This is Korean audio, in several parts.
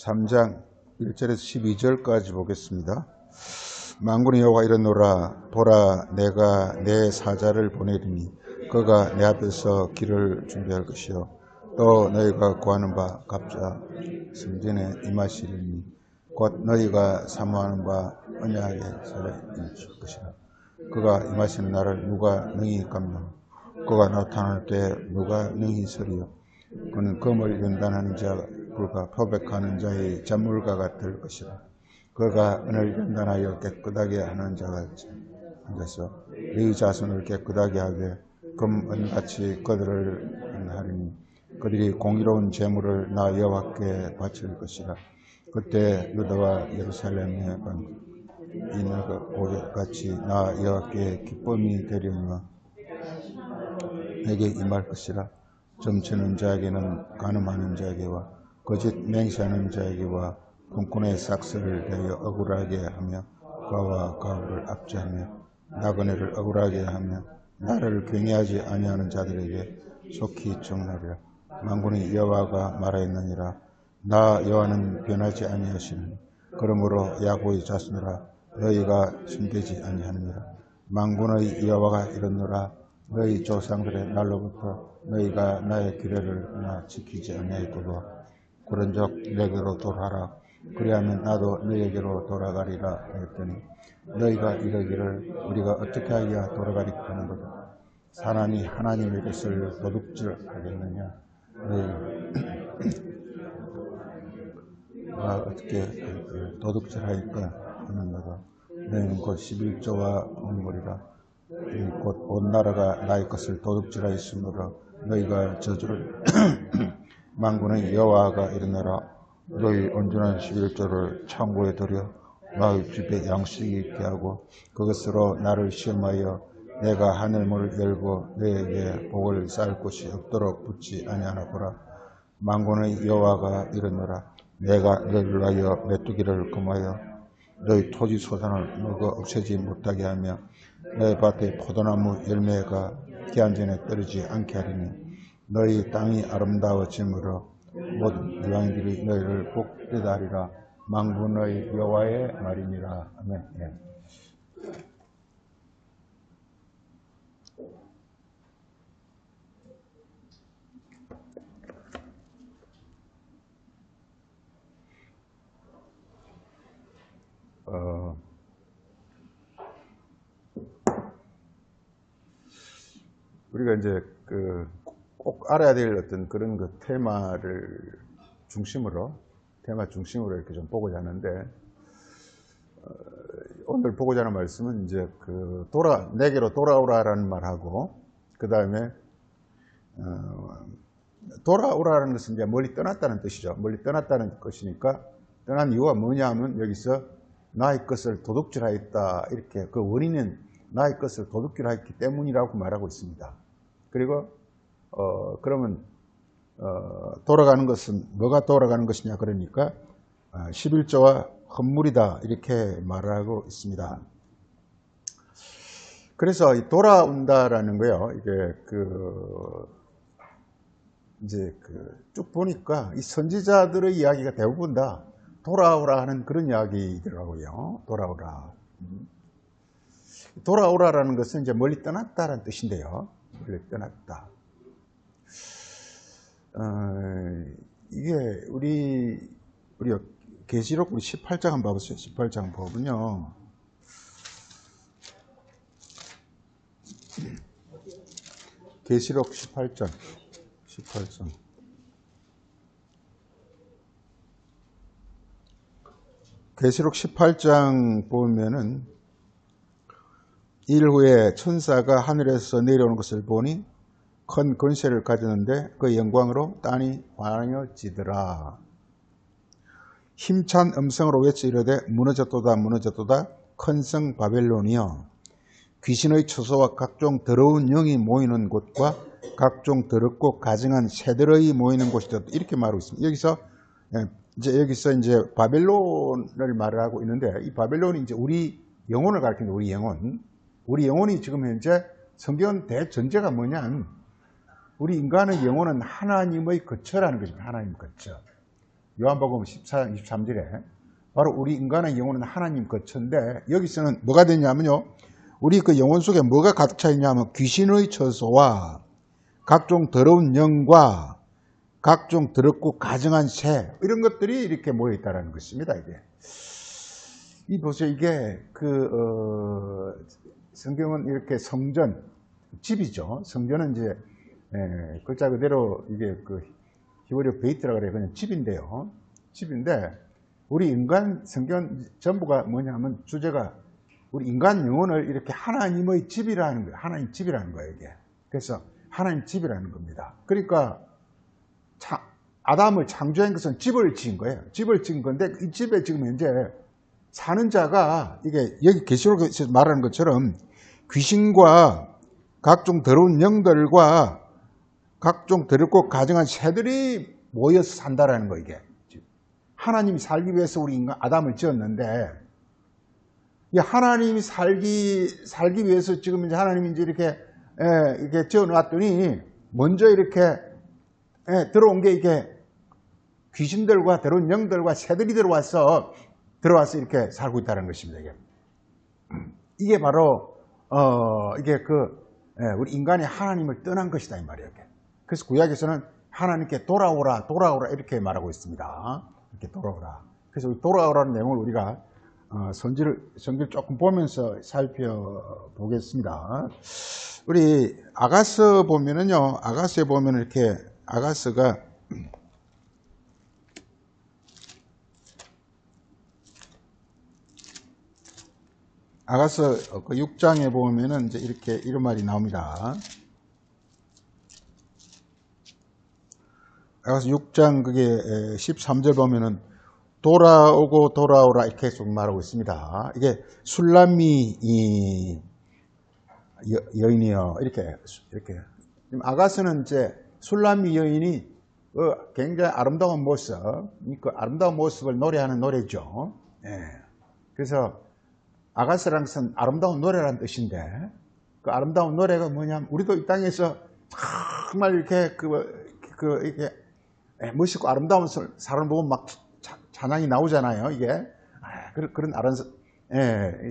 3장 1절에서 12절까지 보겠습니다. 만군의 여호와 이르노라. 보라, 내가 내 사자를 보내리니 그가 내 앞에서 길을 준비할 것이요 또 너희가 구하는 바 갑자 승전에 임하시리니 곧 너희가 사모하는 바 언약의 살에 있을 것이라. 그가 임하시는 날을 누가 능히 감당? 그가 나타날 때 누가 능히 서리요? 그는 검을 연단하는 자 불과 표백하는 자의 잔물과 될 것이라. 그가 은을 연단하여 깨끗하게 하는 자가 앉아서 네 자손을 깨끗하게 하되 금은같이 그들을 하리니 그들이 공의로운 재물을 나 여호와께 바칠 것이라. 그때 유다와 예루살렘의 이너가 고개같이 나 여호와께 기쁨이 되려니와 내게 임할 것이라. 점치는 자에게는 간음하는 자에게와 거짓 맹세하는 자에게와 군꾼의 삭스를 대하여 억울하게 하며 가와 가오를 압제하며 나그네를 억울하게 하며 나를 경외하지 아니하는 자들에게 속히 정하리라. 만군의 여호와가 말하였느니라. 나 여호와는 변하지 아니하시느니 그러므로 야곱의 자손들아 너희가 숨기지 아니하느니라. 만군의 여호와가 이르노라. 너희 조상들의 날로부터 너희가 나의 규례를 지키지 아니하였도다. 그런즉 내게로 돌아라. 그리하면 나도 너희에게로 돌아가리라 했더니 너희가 이러기를 우리가 어떻게 하여 돌아가리까 하는도다. 사람이 하나님의 것을 도둑질하겠느냐? 너희가 어떻게 도둑질하니까 하는도다. 너희는 곧 11조와 눈물이라. 곧 온 나라가 나의 것을 도둑질하였으므로 너희가 저주를 만군의 여호와가 이르노라. 너희 온전한 11조를 창고에 들여 나의 집에 양식이 있게 하고 그것으로 나를 시험하여 내가 하늘문을 열고 너희에게 복을 쌓을 곳이 없도록 붙지 아니하나 보라. 만군의 여호와가 이르노라. 내가 너희를 위하여 메뚜기를 금하여 너희 토지 소산을 먹어 없애지 못하게 하며 너희 밭에 포도나무 열매가 기한 전에 떨어지지 않게 하리니 너희 땅이 아름다워짐으로 모든 이방인들이 너희를 복되다 하리라. 만군의 여호와의 말이니라. 아멘. 네. 우리가 이제 꼭 알아야 될 어떤 그런 테마를 중심으로 이렇게 좀 보고자 하는데, 오늘 보고자 하는 말씀은 이제 내게로 돌아오라라는 말하고, 그 다음에 돌아오라는 것은 이제 멀리 떠났다는 뜻이죠. 멀리 떠났다는 것이니까 떠난 이유가 뭐냐 하면 여기서 나의 것을 도둑질하였다, 이렇게 그 원인은 나의 것을 도둑질하였기 때문이라고 말하고 있습니다. 그리고 그러면 돌아가는 것은 뭐가 돌아가는 것이냐, 그러니까 11조와 헌물이다, 이렇게 말하고 있습니다. 그래서 이 돌아온다라는 거요, 이게 이제 쭉 보니까 이 선지자들의 이야기가 대부분 다 돌아오라 하는 그런 이야기더라고요. 돌아오라라는 것은 이제 멀리 떠났다라는 뜻인데요. 멀리 떠났다. 이게 우리 계시록 우리 18장 한번 봐보세요. 18장 보면요. 계시록 18장. 계시록 18장 보면은 일 후에 천사가 하늘에서 내려오는 것을 보니 큰 권세를 가졌는데 그 영광으로 땅이 환하여지더라. 힘찬 음성으로 외쳐 이르되 무너졌도다 무너졌도다 큰 성 바벨론이여, 귀신의 처소와 각종 더러운 영이 모이는 곳과 각종 더럽고 가증한 새들의 모이는 곳이다, 이렇게 말하고 있습니다. 여기서 이제 바벨론을 말을 하고 있는데, 이 바벨론이 이제 우리 영혼을 가리키는 우리 영혼이 지금 현재 성경 대전제가 뭐냐면 우리 인간의 영혼은 하나님의 거처라는 것입니다. 하나님 거처. 요한복음 14장 23절에 바로 우리 인간의 영혼은 하나님 거처인데 여기서는 뭐가 되냐면요. 우리 그 영혼 속에 뭐가 가득 차 있냐면 귀신의 처소와 각종 더러운 영과 각종 더럽고 가증한 새 이런 것들이 이렇게 모여 있다는 것입니다. 이게 이 보세요. 이게 성경은 이렇게 성전 집이죠. 성전은 이제 글자 그대로 이게 그 히브리어 베이트라 그래요. 그냥 집인데요. 집인데 우리 인간 성경 전부가 뭐냐면 주제가 우리 인간 영혼을 이렇게 하나님의 집이라는 거예요. 하나님 집이라는 거예요. 이게. 그래서 하나님 집이라는 겁니다. 그러니까 아담을 창조한 것은 집을 지은 거예요. 집을 지은 건데 이 집에 지금 현재 사는 자가 이게 여기 계시록에서 말하는 것처럼 귀신과 각종 더러운 영들과 각종 더럽고 가증한 새들이 모여서 산다라는 거 이게. 하나님이 살기 위해서 우리 인간 아담을 지었는데 이 하나님이 살기 위해서 지금 이제 하나님이 이제 이렇게 지어놨더니 먼저 이렇게 들어온 게 이게 귀신들과 더러운 영들과 새들이 들어와서 이렇게 살고 있다는 것입니다. 이게 바로 이게 우리 인간이 하나님을 떠난 것이다 이 말이에요. 그래서 구약에서는 하나님께 돌아오라 이렇게 말하고 있습니다. 이렇게 돌아오라. 그래서 돌아오라는 내용을 우리가 성경을 조금 보면서 살펴보겠습니다. 우리 아가서 보면은요, 아가서에 보면 이렇게 아가서 6장에 보면은 이제 이렇게 이런 말이 나옵니다. 아가서 6장 그게 13절 보면은 돌아오고 돌아오라 이렇게 계속 말하고 있습니다. 이게 술람미 여인이요. 이렇게. 아가서는 이제 술람미 여인이 굉장히 아름다운 모습, 그 아름다운 모습을 노래하는 노래죠. 그래서 아가서라는 것은 아름다운 노래라는 뜻인데 그 아름다운 노래가 뭐냐면 우리도 이 땅에서 정말 이렇게 이렇게 멋있고 아름다운 사람을 보면 막 찬양이 나오잖아요. 이게 그런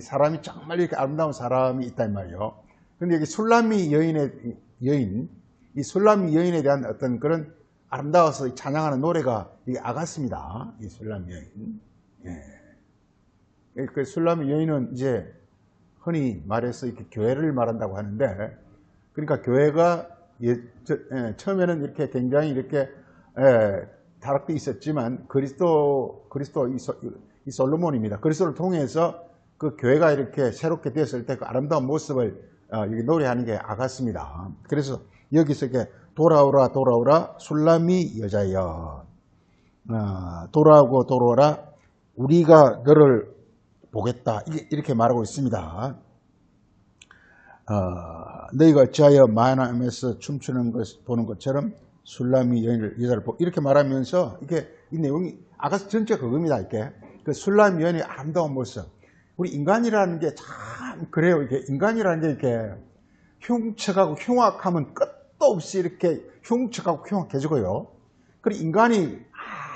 사람이 정말 이렇게 아름다운 사람이 있단 말이에요. 근데 여기 술람미 이 술람미 여인에 대한 어떤 그런 아름다워서 찬양하는 노래가 이게 아가스입니다. 이 술람미 여인. 그 술람미 여인은 이제 흔히 말해서 이렇게 교회를 말한다고 하는데, 그러니까 교회가 처음에는 이렇게 굉장히 이렇게 타락도 있었지만 그리스도 이 솔로몬입니다. 그리스도를 통해서 그 교회가 이렇게 새롭게 되었을 때 그 아름다운 모습을 여기 노래하는 게 아가스입니다. 그래서 여기서 이렇게 돌아오라 술람미 여자여, 돌아오고 돌아오라 우리가 너를 보겠다 이렇게 말하고 있습니다. 너희가 어찌하여 마나임에서 춤추는 것 보는 것처럼 술람미 여자를 보고 이렇게 말하면서 이게 이 내용이 아가서 전체 그겁니다. 이렇게 그 술람미 여인의 아름다운 모습. 우리 인간이라는 게 참 그래요. 이게 인간이라는 게 이렇게 흉측하고 흉악하면 끝도 없이 이렇게 흉측하고 흉악해지고요. 그리고 인간이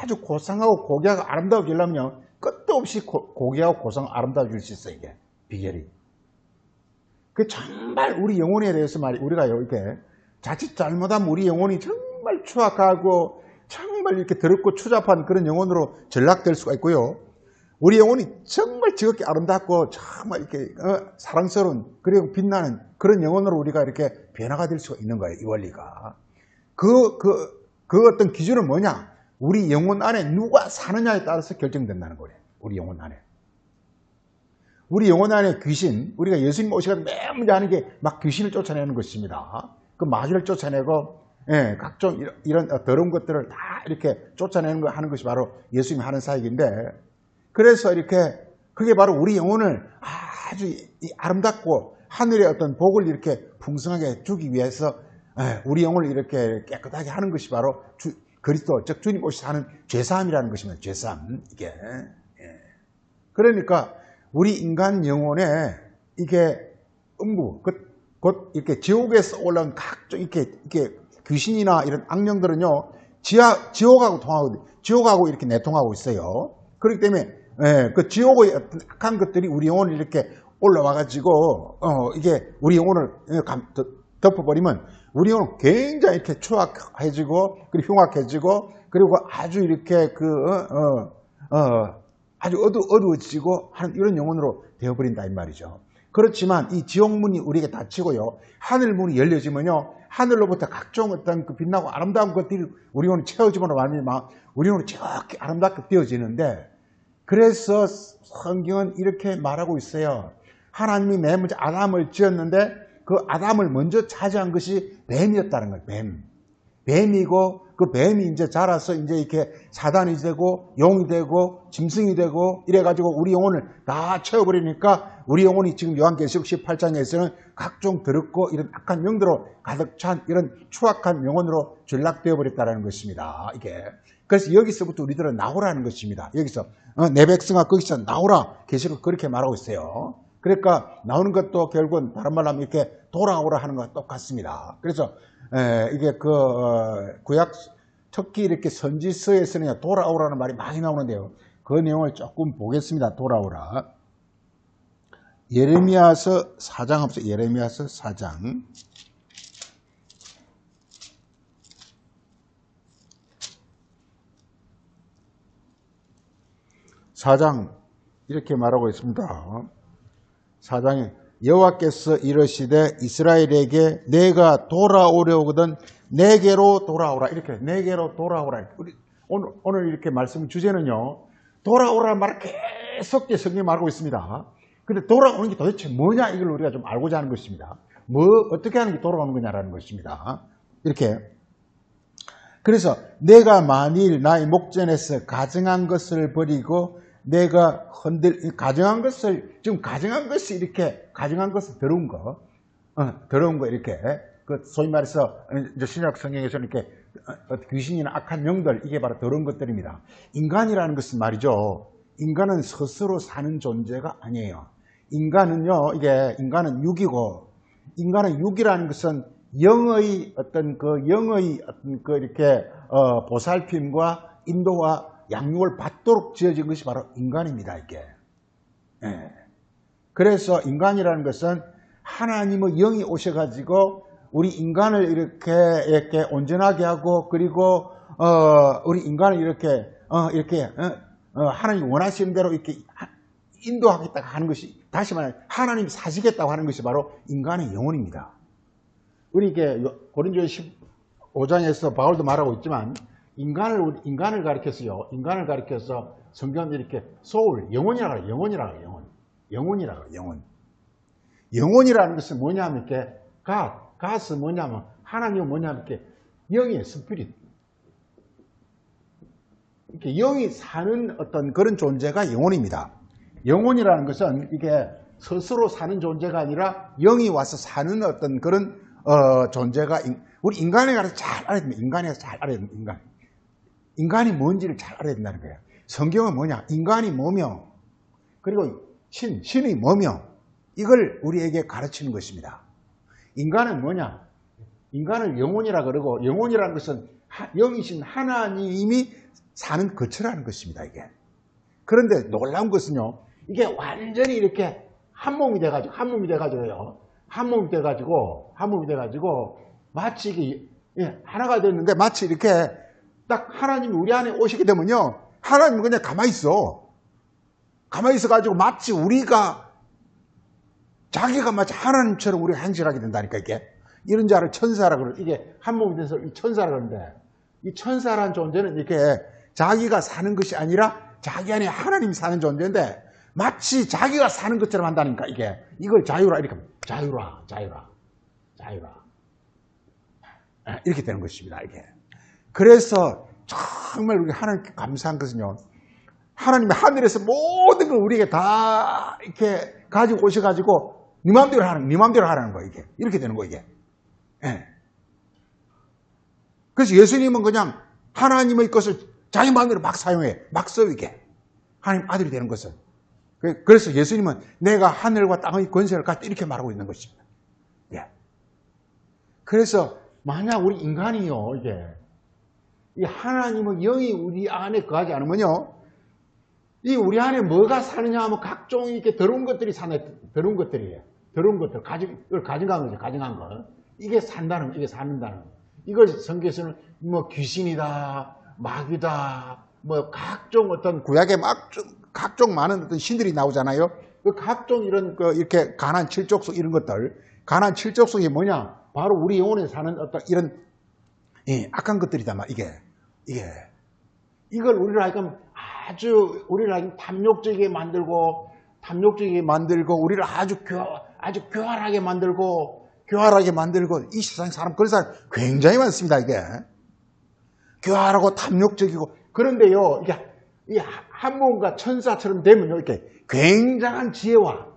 아주 고상하고 고귀하고 아름다워지려면 끝도 없이 고귀하고 고상하고 아름다워질 수 있어요. 이게 비결이. 그 정말 우리 영혼에 대해서 우리가 이렇게 자칫 잘못하면 우리 영혼이 정말 추악하고 정말 이렇게 더럽고 추잡한 그런 영혼으로 전락될 수가 있고요. 우리 영혼이 정말 지극히 아름답고 정말 이렇게 사랑스러운 그리고 빛나는 그런 영혼으로 우리가 이렇게 변화가 될 수가 있는 거예요. 이 원리가. 그 어떤 기준은 뭐냐? 우리 영혼 안에 누가 사느냐에 따라서 결정된다는 거예요. 우리 영혼 안에. 우리 영혼 안에 귀신, 우리가 예수님 오시거든 맨 먼저 하는 게 막 귀신을 쫓아내는 것입니다. 그 마귀를 쫓아내고, 각종 이런 더러운 것들을 다 이렇게 쫓아내는 거 하는 것이 바로 예수님이 하는 사역인데, 그래서 이렇게, 그게 바로 우리 영혼을 아주 아름답고 하늘의 어떤 복을 이렇게 풍성하게 주기 위해서 우리 영혼을 이렇게 깨끗하게 하는 것이 바로 그리스도, 즉 주님 오셔서 하는 죄사함이라는 것입니다. 죄사함, 이게. 그러니까 우리 인간 영혼에 이게 곧 이렇게 지옥에서 올라온 각종 이렇게 귀신이나 이런 악령들은요, 지옥하고 통하고, 지옥하고 이렇게 내통하고 있어요. 그렇기 때문에, 그 지옥의 어떤 악한 것들이 우리 영혼을 이렇게 올라와가지고, 이게 우리 영혼을 덮어버리면, 우리 영혼은 굉장히 이렇게 추악해지고, 그리고 흉악해지고, 그리고 아주 이렇게 아주 어두워지고 하는 이런 영혼으로 되어버린다, 이 말이죠. 그렇지만 이 지옥문이 우리에게 닫히고요. 하늘문이 열려지면요. 하늘로부터 각종 어떤 그 빛나고 아름다운 것들이 우리 영혼을 채워지므로 말미암아 우리 영혼이 저렇게 아름답게 되어지는데, 그래서 성경은 이렇게 말하고 있어요. 하나님이 맨 먼저 아담을 지었는데 그 아담을 먼저 차지한 것이 뱀이었다는 거예요. 뱀이고 그 뱀이 이제 자라서 이제 이렇게 사단이 되고 용이 되고 짐승이 되고 이래가지고 우리 영혼을 다 채워버리니까 우리 영혼이 지금 요한계시록 18장에서는 각종 더럽고 이런 악한 영들로 가득 찬 이런 추악한 영혼으로 전락되어 버렸다는 것입니다. 이게. 그래서 여기서부터 우리들은 나오라는 것입니다. 여기서 내 백성아 거기서 나오라. 계시록 그렇게 말하고 있어요. 그러니까 나오는 것도 결국은 다른 말로 하면 이렇게 돌아오라 하는 것과 똑같습니다. 그래서 이게 구약 특히 이렇게 선지서에서는 돌아오라는 말이 많이 나오는데요. 그 내용을 조금 보겠습니다. 돌아오라. 예레미야서 4장 합시다. 예레미야서 4장. 4장 이렇게 말하고 있습니다. 4장에 여호와께서 이르시되 이스라엘에게 내가 돌아오려거든 내게로 돌아오라. 이렇게 내게로 돌아오라. 우리 오늘 이렇게 말씀 주제는요. 돌아오라는 말을 계속 성경이 말하고 있습니다. 근데 돌아오는 게 도대체 뭐냐 이걸 우리가 좀 알고자 하는 것입니다. 어떻게 하는 게 돌아오는 거냐라는 것입니다. 이렇게. 그래서 내가 만일 나의 목전에서 가증한 것을 버리고 내가 가증한 것을, 지금 가증한 것이 이렇게, 가증한 것은 더러운 거 이렇게, 소위 말해서, 이제 신약 성경에서는 이렇게, 귀신이나 악한 영들, 이게 바로 더러운 것들입니다. 인간이라는 것은 말이죠. 인간은 스스로 사는 존재가 아니에요. 인간은요, 인간은 육이고, 인간은 육이라는 것은 영의 어떤 이렇게, 보살핌과 인도와 양육을 받도록 지어진 것이 바로 인간입니다, 이게. 그래서 인간이라는 것은 하나님의 영이 오셔가지고 우리 인간을 이렇게 온전하게 하고, 그리고, 우리 인간을 이렇게 하나님이 원하시는 대로 이렇게 인도하겠다고 하는 것이, 다시 말해, 하나님이 사시겠다고 하는 것이 바로 인간의 영혼입니다. 우리 이게 고린도서 15장에서 바울도 말하고 있지만, 인간을 가리켜서요. 인간을 가리켜서 성경은 이렇게 소울, 영혼이라고 해요. 영혼. 영혼이라는 것은 뭐냐면 이렇게 갓은 뭐냐면 하나님은 뭐냐면 이렇게 영이에요. 스피릿. 이렇게 영이 사는 어떤 그런 존재가 영혼입니다. 영혼이라는 것은 이게 스스로 사는 존재가 아니라 영이 와서 사는 어떤 그런 존재가 우리 인간에 관해서 잘 알아야 됩니다. 인간에 관해서 잘 알아야 됩니다. 인간이 뭔지를 잘 알아야 된다는 거예요. 성경은 뭐냐? 인간이 뭐며, 그리고 신이 뭐며, 이걸 우리에게 가르치는 것입니다. 인간은 뭐냐? 인간을 영혼이라 그러고, 영혼이라는 것은 영이신 하나님이 사는 거처라는 것입니다, 이게. 그런데 놀라운 것은요, 이게 완전히 이렇게 한 몸이 돼가지고, 마치 이게, 하나가 됐는데, 마치 이렇게 딱 하나님이 우리 안에 오시게 되면요, 하나님은 그냥 가만히 있어. 가만히 있어가지고 마치 자기가 마치 하나님처럼 우리가 행실하게 된다니까, 이게. 이런 자를 천사라 그러고, 이게 한 몸이 돼서 이 천사라 그러는데, 이 천사라는 존재는 이렇게 자기가 사는 것이 아니라 자기 안에 하나님이 사는 존재인데, 마치 자기가 사는 것처럼 한다니까, 이게. 이걸 자유라, 이렇게 하면, 자유라. 이렇게 되는 것입니다, 이게. 그래서 정말 우리 하나님께 감사한 것은요, 하나님이 하늘에서 모든 걸 우리에게 다 이렇게 가지고 오셔가지고 네 마음대로 하라는 거예요, 이게. 이렇게 되는 거예요, 이게. 예. 그래서 예수님은 그냥 하나님의 것을 자기 마음대로 막 사용해. 막 써, 이게. 하나님 아들이 되는 것을. 그래서 예수님은 내가 하늘과 땅의 권세를 갖다 이렇게 말하고 있는 것입니다. 예. 그래서 만약 우리 인간이요, 이 하나님의 영이 우리 안에 거하지 않으면요, 이 우리 안에 뭐가 사느냐 하면 각종 이렇게 더러운 것들이 사네. 더러운 것들이에요. 더러운 것들, 이걸 가져간 거죠. 가져간 거. 이게 산다는 거, 이게 사는다는 거. 이걸 성경에서는 뭐 귀신이다, 마귀다, 뭐 각종 어떤 구약에 막 각종 많은 어떤 신들이 나오잖아요. 그 각종 이런 이렇게 가난 칠족속 이런 것들, 가난 칠족속이 뭐냐? 바로 우리 영혼에 사는 어떤 이런 악한 것들이다 말 이게 이걸 우리를 하여금 아주 우리를 하여금 탐욕적이게 만들고 우리를 아주 교활하게 만들고 이 세상 사람 그런 사람 굉장히 많습니다. 이게 교활하고 탐욕적이고 그런데요 이게 이 한문과 천사처럼 되면요 이렇게 굉장한 지혜와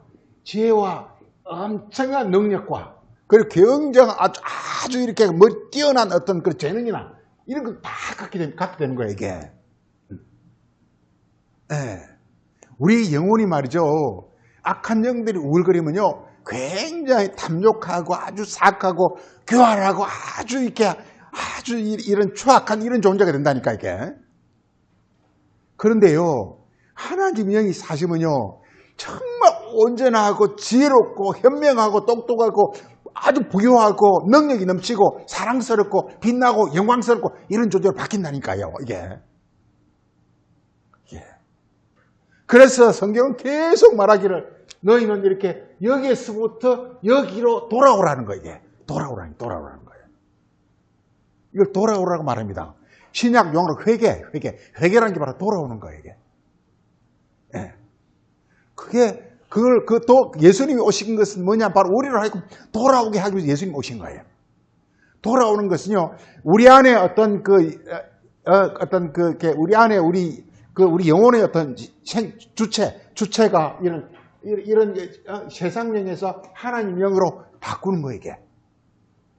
엄청난 능력과 그리고 굉장한 아주 이렇게 뛰어난 어떤 그 재능이나 이런 걸 다 갖게 되는 거예요 이게. 네. 우리 영혼이 말이죠. 악한 영들이 우글거리면요 굉장히 탐욕하고 아주 사악하고 교활하고 아주 이런 추악한 이런 존재가 된다니까 이게. 그런데요 하나님 영이 사시면요 정말 온전하고 지혜롭고 현명하고 똑똑하고 아주 부유하고 능력이 넘치고 사랑스럽고 빛나고 영광스럽고 이런 존재로 바뀐다니까요 이게. 그래서 성경은 계속 말하기를 너희는 이렇게 여기에서부터 여기로 돌아오라는 거예요. 이게 돌아오라는 거예요. 이걸 돌아오라고 말합니다. 신약 용어로 회개라는 게 바로 돌아오는 거예요. 이게. 네. 예수님이 오신 것은 뭐냐? 바로 우리를 하여금 돌아오게 하기 위해서 예수님이 오신 거예요. 돌아오는 것은요, 우리 안에 우리 안에 우리 영혼의 어떤 주체가 이런 세상령에서 하나님 영으로 바꾸는 거예요, 이게.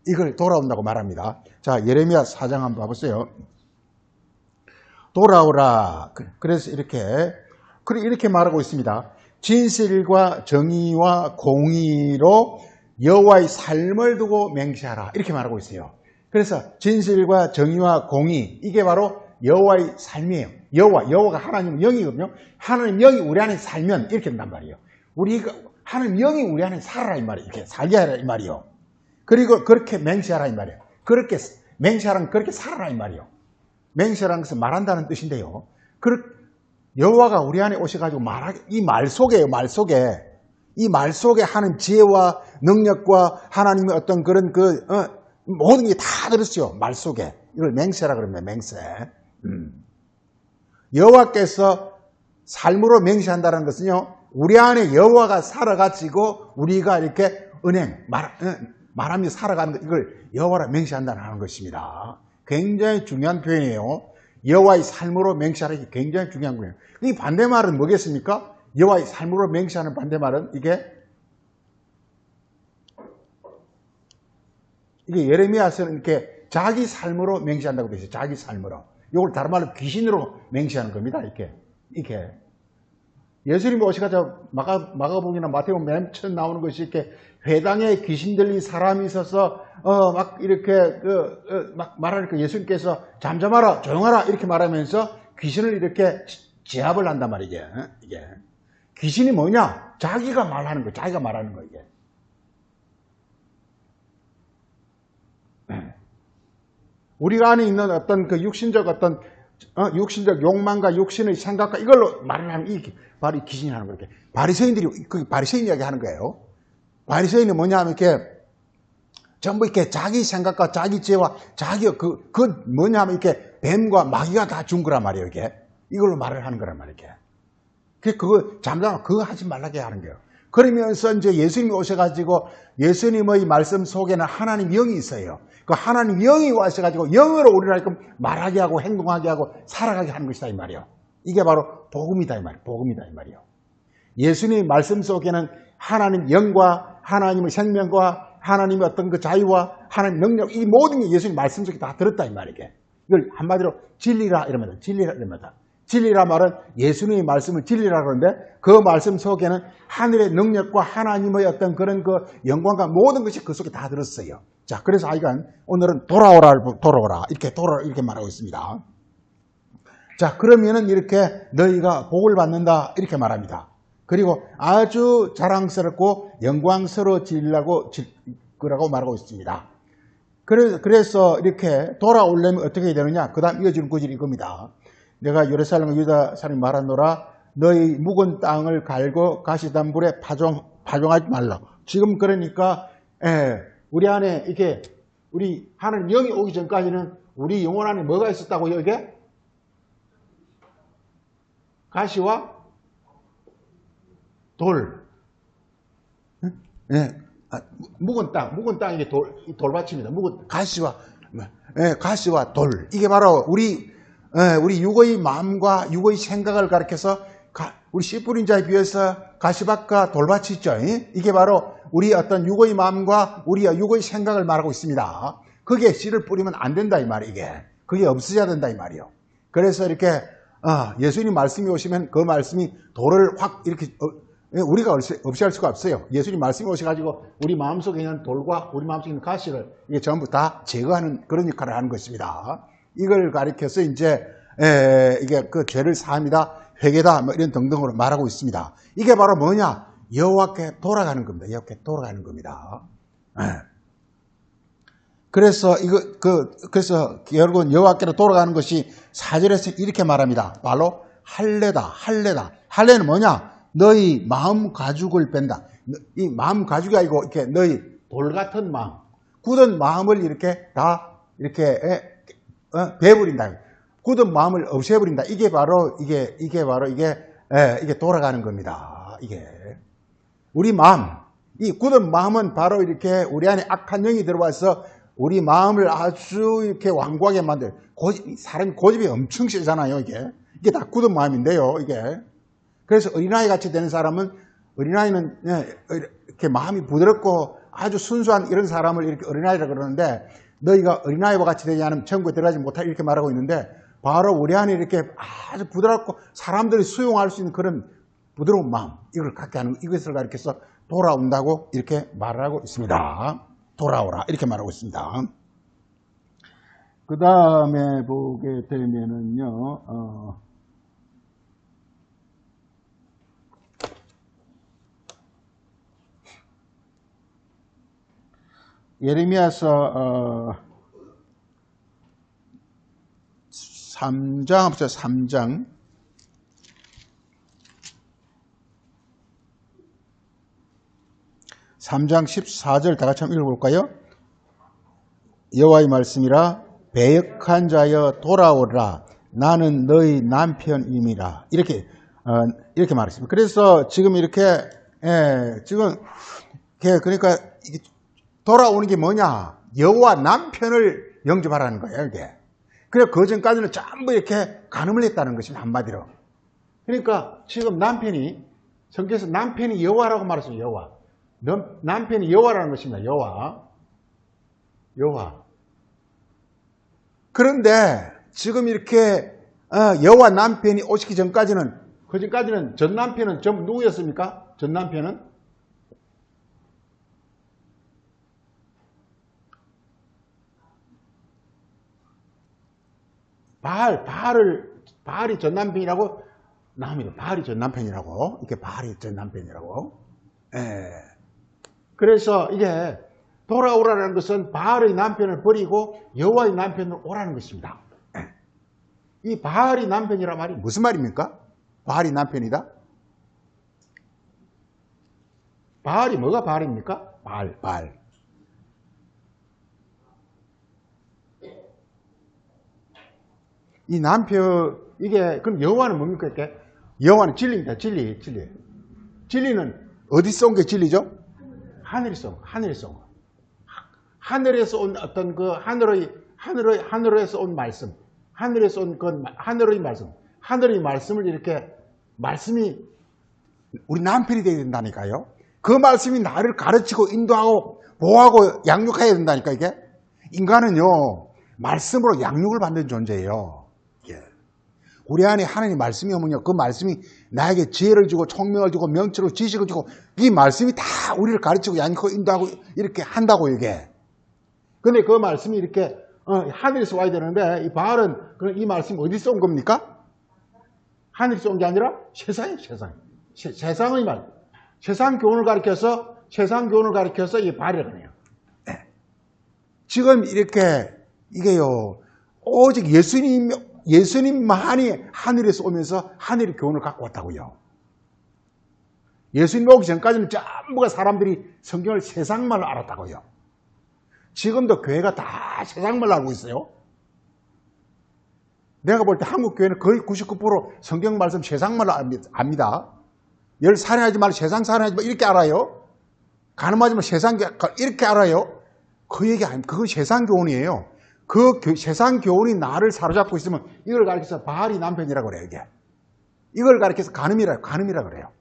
이걸 돌아온다고 말합니다. 자, 예레미야 4장 한번 봐보세요. 돌아오라. 그래서 이렇게 말하고 있습니다. 진실과 정의와 공의로 여호와의 삶을 두고 맹세하라. 이렇게 말하고 있어요. 그래서 진실과 정의와 공의, 이게 바로 여호와의 삶이에요. 여호와가 하나님 영이거든요. 하나님 영이 우리 안에 살면 이렇게 된단 말이에요. 하나님 영이 우리 안에 살아라 이 말이에요. 이렇게 살게 하라 이 말이에요. 그리고 그렇게 맹세하라 이 말이에요. 그렇게 맹세하라는 그렇게 살아라 이 말이에요. 맹세라는 것은 말한다는 뜻인데요. 여호와가 우리 안에 오셔가지고 이 말 속에요. 이 말 속에 하는 지혜와 능력과 하나님의 어떤 그런 모든 게 다 들었어요. 말 속에. 이걸 맹세라 그럽니다. 맹세. 여호와께서 삶으로 맹세한다는 것은요, 우리 안에 여호와가 살아가지고 우리가 이렇게 말하며 살아가는 것, 이걸 여호와라 맹세한다는 것입니다. 굉장히 중요한 표현이에요. 여호와의 삶으로 맹세하는 게 굉장히 중요한 거예요. 이 반대말은 뭐겠습니까? 여호와의 삶으로 맹세하는 반대말은 이게 예레미야서는 이렇게 자기 삶으로 맹세한다고 되어 있어요. 자기 삶으로. 이걸 다른 말로 귀신으로 맹세하는 겁니다. 이렇게. 예수님이 오셔가지고 마가복음이나 마태복음 맨 처음 나오는 것이 이렇게 회당에 귀신 들린 사람이 있어서 막 이렇게 막 말하니까 예수님께서 잠잠하라, 조용하라 이렇게 말하면서 귀신을 이렇게 제압을 한단 말이죠. 이게 귀신이 뭐냐? 자기가 말하는 거, 자기가 말하는 거 이게. 우리가 안에 있는 어떤 육신적 욕망과 육신의 생각과 이걸로 말을 하면 이게 바로 귀신이 하는 거예요. 바리새인 이야기 하는 거예요. 바리새인은 뭐냐 하면 이렇게 전부 이렇게 자기 생각과 자기 지혜와 뭐냐 하면 이렇게 뱀과 마귀가 다 준 거란 말이에요. 이걸로 말을 하는 거란 말이에요. 그거 하지 말라게 하는 거예요. 그러면서 이제 예수님이 오셔가지고 예수님의 말씀 속에는 하나님 영이 있어요. 그 하나님 영이 와셔가지고 영으로 우리를 말하게 하고 행동하게 하고 살아가게 하는 것이다 이 말이에요. 이게 바로 복음이다 이 말이에요. 예수님의 말씀 속에는 하나님 영과 하나님의 생명과 하나님의 어떤 그 자유와 하나님 능력, 이 모든 게 예수님 말씀 속에 다 들었다 이 말이에요. 이걸 한마디로 진리라 이럽니다. 진리라 말은 예수님의 말씀을 진리라 그러는데 그 말씀 속에는 하늘의 능력과 하나님의 어떤 그런 그 영광과 모든 것이 그 속에 다 들었어요. 자, 그래서 하여간 오늘은 돌아오라 이렇게 말하고 있습니다. 자, 그러면은 이렇게 너희가 복을 받는다 이렇게 말합니다. 그리고 아주 자랑스럽고 영광스러워지려고 거라고 말하고 있습니다. 그래서 이렇게 돌아오려면 어떻게 해야 되느냐? 그 다음 이어지는 구절이 이겁니다. 내가 예루살렘과 유다 사람이 말하노라 너희 묵은 땅을 갈고 가시덤불에 파종하지 말라. 지금 그러니까 우리 안에 이게 우리 하나님 영이 오기 전까지는 우리 영혼 안에 뭐가 있었다고요? 이게 가시와 돌. 묵은 땅 이게 돌밭입니다. 가시와 돌. 이게 바로 우리 육의 마음과 육의 생각을 가리켜서 우리 씨 뿌린 자에 비해서 가시밭과 돌밭이 있죠. 이게 바로 우리 어떤 육의 마음과 우리의 육의 생각을 말하고 있습니다. 거기에 씨를 뿌리면 안 된다 이 말이에요. 이게 그게 없어져야 된다 이 말이에요. 그래서 이렇게 예수님 말씀이 오시면 그 말씀이 돌을 확 이렇게 우리가 없이할 수가 없어요. 예수님 말씀이 오셔가지고 우리 마음속에 있는 돌과 우리 마음속에 있는 가시를 이게 전부 다 제거하는 그런 역할을 하는 것입니다. 이걸 가리켜서 이제 이게 그 죄를 사함이다, 회개다 뭐 이런 등등으로 말하고 있습니다. 이게 바로 뭐냐? 여호와께 돌아가는 겁니다. 여호와께 돌아가는 겁니다. 그래서 그래서 결국은 여호와께로 돌아가는 것이 4절에서 이렇게 말합니다. 바로 할례다. 할례는 뭐냐? 너희 마음 가죽을 뺀다. 이 마음 가죽이 아니고 이렇게 너희 돌 같은 마음, 굳은 마음을 이렇게 다 이렇게 베버린다. 굳은 마음을 없애버린다. 이게 바로 돌아가는 겁니다. 이게 우리 마음, 이 굳은 마음은 바로 이렇게 우리 안에 악한 영이 들어와서 우리 마음을 아주 이렇게 완고하게 만들. 사람이 고집이 엄청 세잖아요. 이게 다 굳은 마음인데요. 이게. 그래서 어린아이 같이 되는 사람은 어린아이는 이렇게 마음이 부드럽고 아주 순수한 이런 사람을 이렇게 어린아이라고 그러는데 너희가 어린아이와 같이 되지 않으면 천국에 들어가지 못할 이렇게 말하고 있는데 바로 우리 안에 이렇게 아주 부드럽고 사람들이 수용할 수 있는 그런 부드러운 마음 이걸 갖게 하는 이것을 가리켜서 돌아온다고 이렇게 말하고 있습니다. 돌아오라 이렇게 말하고 있습니다. 그 다음에 보게 되면은요. 예레미야서 3장 보세요. 3장 14절 다 같이 한번 읽어볼까요? 여호와의 말씀이라 배역한 자여 돌아오라 나는 너희 남편임이라 이렇게 말했습니다. 그래서 지금 이렇게 그러니까 돌아오는 게 뭐냐? 여호와 남편을 영접하라는 거예요, 이게. 그래, 그 전까지는 전부 이렇게 간음을 했다는 것입니다, 한마디로. 그러니까 지금 성경에서 남편이 여호와라고 말했어요, 여호와. 남편이 여호와라는 것입니다, 여호와. 그런데 지금 이렇게 여호와 남편이 오시기 전까지는, 그 전까지는 전 남편은 전부 누구였습니까? 전 남편은? 바알이 전 남편이라고 나옵니다. 바알이 전 남편이라고. 이게 바알이 전 남편이라고. 그래서 이게 돌아오라는 것은 바알의 남편을 버리고 여호와의 남편으로 오라는 것입니다. 이 바알이 남편이란 말이 무슨 말입니까? 바알이 남편이다? 바알이 뭐가 바알입니까? 바알. 이 남편, 그럼 여호와는 뭡니까? 여호와는 진리입니다. 진리. 진리는 어디서 온 게 진리죠? 하늘에서 온 거. 하늘에서 온 어떤 하늘에서 온 말씀. 하늘에서 온 하늘의 말씀. 하늘의 말씀을 말씀이 우리 남편이 되어야 된다니까요. 그 말씀이 나를 가르치고 인도하고 보호하고 양육해야 된다니까, 이게. 인간은요, 말씀으로 양육을 받는 존재예요. 우리 안에 하나님 말씀이 오면요, 그 말씀이 나에게 지혜를 주고 총명을 주고 명철을 지식을 주고 이 말씀이 다 우리를 가르치고 양육하고 인도하고 이렇게 한다고 이게. 근데 그 말씀이 이렇게 하늘에서 와야 되는데 이 바알은 이 말씀이 어디서 온 겁니까? 하늘에서 온 게 아니라 세상이에요. 세상의 말. 세상 교훈을 가리켜서 이 바알이라고 해요. 네. 지금 이렇게 이게요. 오직 예수님만이 하늘에서 오면서 하늘의 교훈을 갖고 왔다고요. 예수님 오기 전까지는 전부가 사람들이 성경을 세상말로 알았다고요. 지금도 교회가 다 세상말로 알고 있어요. 내가 볼 때 한국 교회는 거의 99% 성경 말씀 세상말로 압니다. 열 살인하지 말고 세상 살인하지 말고 이렇게 알아요. 간음하지 말고 세상 이렇게 알아요. 그 얘기 아닙니다. 그건 세상 교훈이에요. 그 세상 교훈이 나를 사로잡고 있으면 이걸 가리켜서 바알이 남편이라고 그래요. 이게 이걸 가리켜서 간음이라고 그래요.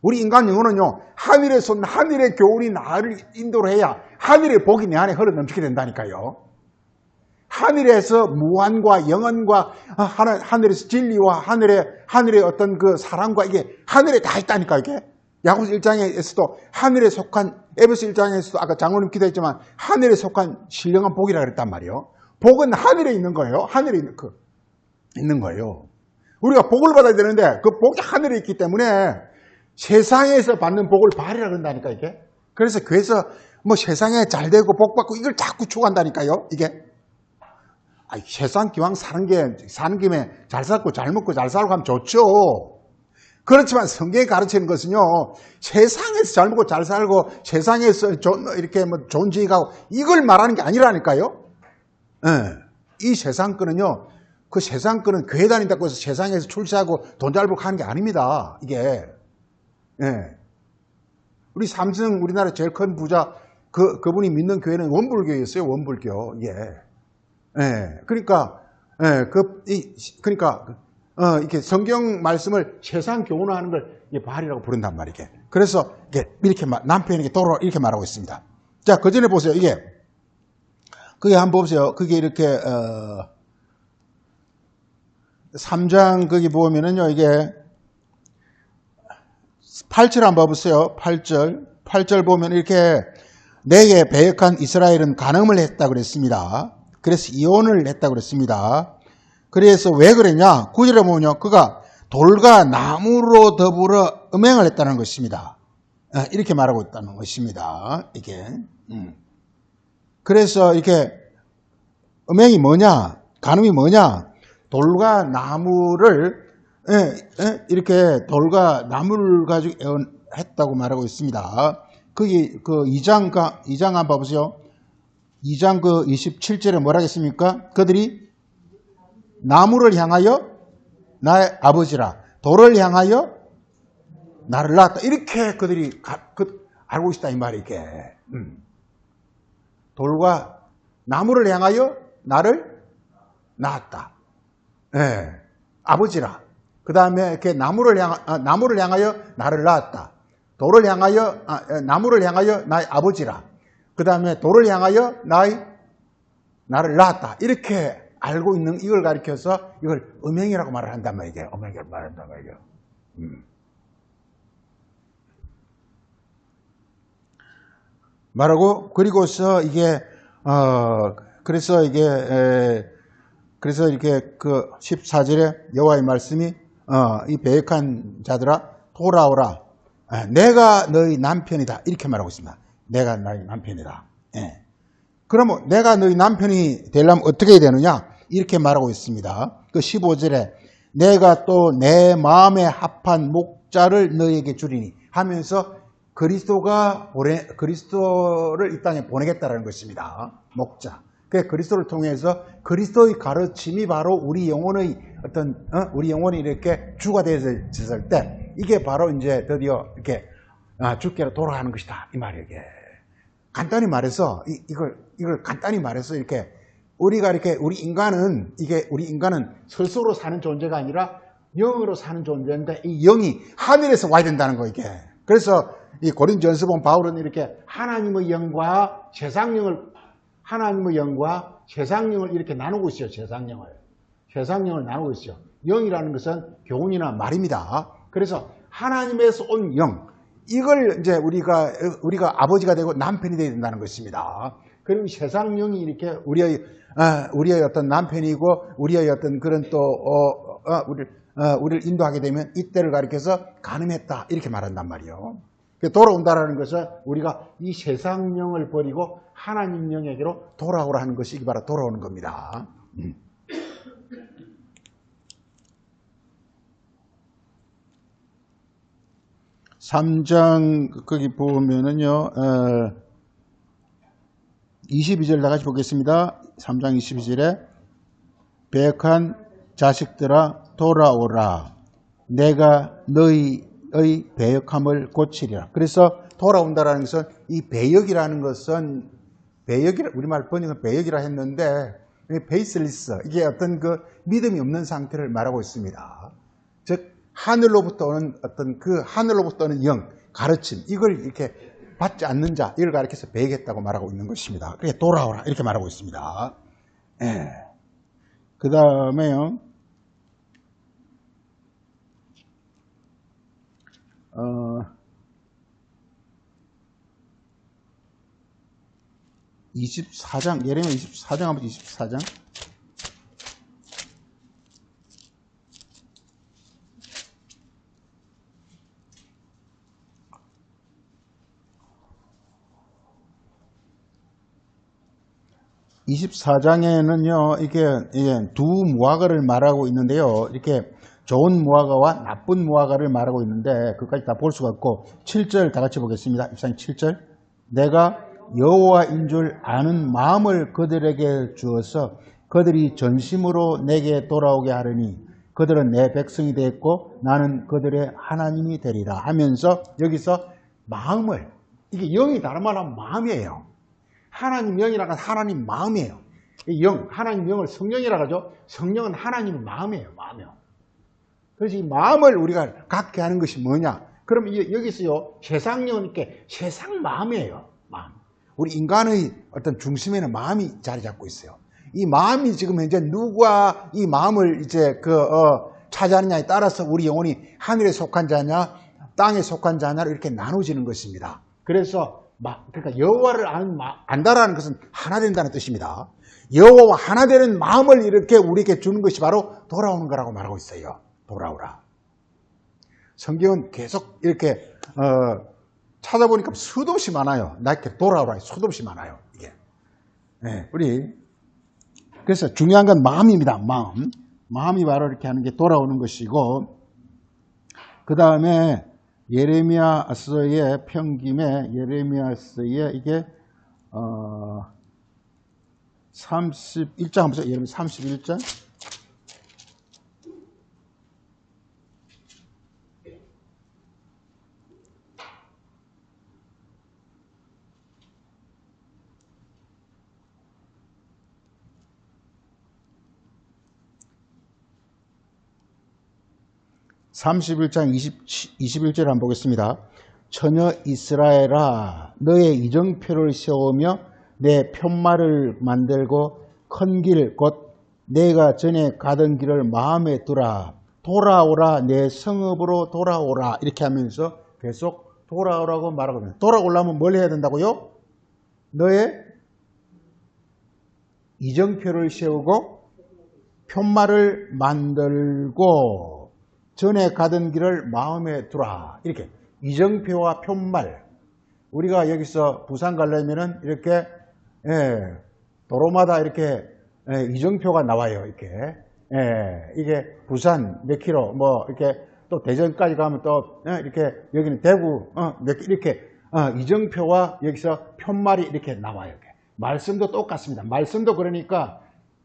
우리 인간 영혼은요, 하늘에서 온 하늘의 교훈이 나를 인도를 해야 하늘의 복이 내 안에 흘러 넘치게 된다니까요. 하늘에서 무한과 영원과 하늘에서 진리와 하늘의 어떤 그 사랑과 이게 하늘에 다 있다니까. 이게 야고보서 1장에서도 하늘에 속한, 에베소 1장에서도 아까 장로님 기도했지만 하늘에 속한 신령한 복이라 그랬단 말이에요. 복은 하늘에 있는 거예요. 하늘에 있는 거예요. 우리가 복을 받아야 되는데 그 복이 하늘에 있기 때문에 세상에서 받는 복을 바알이라 그런다니까. 이게 그래서 교회에서 뭐 세상에 잘 되고 복 받고 이걸 자꾸 추구한다니까요. 이게 세상 기왕 사는 김에 잘 살고 잘 먹고 잘 살고 하면 좋죠. 그렇지만 성경이 가르치는 것은요, 세상에서 잘 먹고 잘 살고 세상에서 이렇게 뭐 좋은 지위 가고 이걸 말하는 게 아니라니까요. 네. 이 세상 거는요, 그 세상 거는 교회 다닌다고 해서 세상에서 출세하고 돈 잘 벌고 하는 게 아닙니다. 이게. 네. 우리 삼성 우리나라 제일 큰 부자 그분이 믿는 교회는 원불교였어요. 원불교. 예. 예. 그러니까 이렇게 성경 말씀을 세상 교훈화하는 걸 바알이라고 부른단 말이에요. 그래서 이렇게 남편에게 이렇게 말하고 있습니다. 자, 그 전에 보세요. 그게 한번 보세요. 그게 이렇게 3장 거기 보면은요, 이게 8절 한번 봐보세요. 8절 보면 이렇게 내게 배역한 이스라엘은 간음을 했다고 그랬습니다. 그래서 이혼을 했다고 그랬습니다. 그래서 왜 그랬냐? 9절에 보면요. 그가 돌과 나무로 더불어 음행을 했다는 것입니다. 이렇게 말하고 있다는 것입니다. 이게. 그래서 이렇게 음행이 뭐냐? 간음이 뭐냐? 돌과 나무를 이렇게 돌과 나무를 가지고 했다고 말하고 있습니다. 거기 그 2장 한번 봐보세요. 2장 그 27절에 뭐라 했습니까? 그들이 나무를 향하여 나의 아버지라, 돌을 향하여 나를 낳았다. 이렇게 그들이 알고 있다 이 말이 이게. 돌과 나무를 향하여 나를 낳았다. 예, 아버지라. 그 다음에 이렇게 나무를 향하여 나를 낳았다. 나무를 향하여 나의 아버지라. 그 다음에 돌을 향하여 나를 낳았다. 이렇게 알고 있는 이걸 가리켜서 이걸 음행이라고 말을 한단 말이에요. 음행이라고 말한단 말이에요. 말하고, 그리고서 그래서 이렇게 그 14절에 여호와의 말씀이 이 배역한 자들아 돌아오라. 내가 너희 남편이다. 이렇게 말하고 있습니다. 내가 너희 남편이다. 예. 그러면 내가 너희 남편이 되려면 어떻게 해야 되느냐? 이렇게 말하고 있습니다. 그 15절에 내가 또 내 마음에 합한 목자를 너희에게 주리니 하면서 그리스도를 이 땅에 보내겠다는 것입니다. 목자. 그 그리스도를 통해서 그리스도의 가르침이 바로 우리 영혼의 우리 영혼이 이렇게 주가 되었을 때 이게 바로 이제 드디어 이렇게 주께로 돌아가는 것이다. 이 말이에요. 이게. 간단히 말해서 이걸 간단히 말해서 이렇게 우리 인간은 스스로 사는 존재가 아니라 영으로 사는 존재인데 이 영이 하늘에서 와야 된다는 거예요. 이게. 그래서 이 고린도전서 보면 바울은 이렇게 하나님의 영과 세상영을 이렇게 나누고 있어요. 세상영을 나누고 있어요. 영이라는 것은 교훈이나 말입니다. 그래서 하나님에서 온 영, 이걸 이제 우리가 아버지가 되고 남편이 되어야 된다는 것입니다. 그리고 세상령이 이렇게 우리의 어떤 남편이고 우리의 어떤 그런 또 우리를 인도하게 되면 이때를 가리켜서 간음했다 이렇게 말한단 말이에요. 돌아온다라는 것은 우리가 이 세상령을 버리고 하나님 영에게로 돌아오라 하는 것이 바로 돌아오는 겁니다. 3장 거기 보면은요 22절 다 같이 보겠습니다. 3장 22절에 배역한 자식들아 돌아오라 내가 너희의 배역함을 고치리라. 그래서 돌아온다라는 것은 이 배역이라는 것은 우리말 번역은 배역이라 했는데 베이슬리스 이게 어떤 그 믿음이 없는 상태를 말하고 있습니다. 즉 하늘로부터 오는 어떤 그 하늘로부터 오는 영 가르침 이걸 이렇게 받지 않는 자 이걸 가리켜서 배역했다고 말하고 있는 것입니다. 그게 돌아오라 이렇게 말하고 있습니다. 예. 그 다음에요 24장 예레미야 24장 한번 24장 24장에는요, 이게 두 무화과를 말하고 있는데요. 이렇게 좋은 무화과와 나쁜 무화과를 말하고 있는데, 그까지 다 볼 수가 없고, 7절 다 같이 보겠습니다. 24장 7절. 내가 여호와인 줄 아는 마음을 그들에게 주어서 그들이 전심으로 내게 돌아오게 하려니 그들은 내 백성이 되었고 나는 그들의 하나님이 되리라 하면서 여기서 마음을, 이게 영이 다른 말로 하면 마음이에요. 하나님 영이라고 하면 하나님 마음이에요. 영, 하나님 영을 성령이라고 하죠. 성령은 하나님의 마음이에요. 마음이요. 그래서 이 마음을 우리가 갖게 하는 것이 뭐냐? 그럼 여기서요, 세상령은 이렇게 세상 마음이에요. 마음. 우리 인간의 어떤 중심에는 마음이 자리 잡고 있어요. 이 마음이 지금 현재 누가 이 마음을 이제 차지하느냐에 따라서 우리 영혼이 하늘에 속한 자냐, 땅에 속한 자냐를 이렇게 나눠지는 것입니다. 그래서 그러니까 여호와를 안다라는 것은 하나 된다는 뜻입니다. 여호와와 하나 되는 마음을 이렇게 우리에게 주는 것이 바로 돌아오는 거라고 말하고 있어요. 돌아오라. 성경은 계속 이렇게 찾아보니까 수도 없이 많아요. 나 이렇게 돌아오라 수도 없이 많아요. 이게. 네, 그래서 중요한 건 마음입니다. 마음. 마음이 바로 이렇게 하는 게 돌아오는 것이고, 그 다음에 예레미야서의 평김에 예레미야서의 이게 31장 한번 보세요. 예레미야 31장. (31장) 21절 한번 보겠습니다. 처녀 이스라엘아 너의 이정표를 세우며 내 편말을 만들고 큰 길 곧 내가 전에 가던 길을 마음에 두라. 돌아오라 내 성읍으로 돌아오라. 이렇게 하면서 계속 돌아오라고 말하고 있습니다. 돌아오려면 뭘 해야 된다고요? 너의 이정표를 세우고 편말을 만들고 전에 가던 길을 마음에 두라. 이렇게 이정표와 편말. 우리가 여기서 부산 가려면은 이렇게 도로마다 이렇게 이정표가 나와요. 이렇게 이게 부산 몇 킬로 뭐 이렇게 또 대전까지 가면 또 이렇게 여기는 대구 몇 이렇게 이정표와 여기서 편말이 이렇게 나와요. 이렇게. 말씀도 똑같습니다. 말씀도 그러니까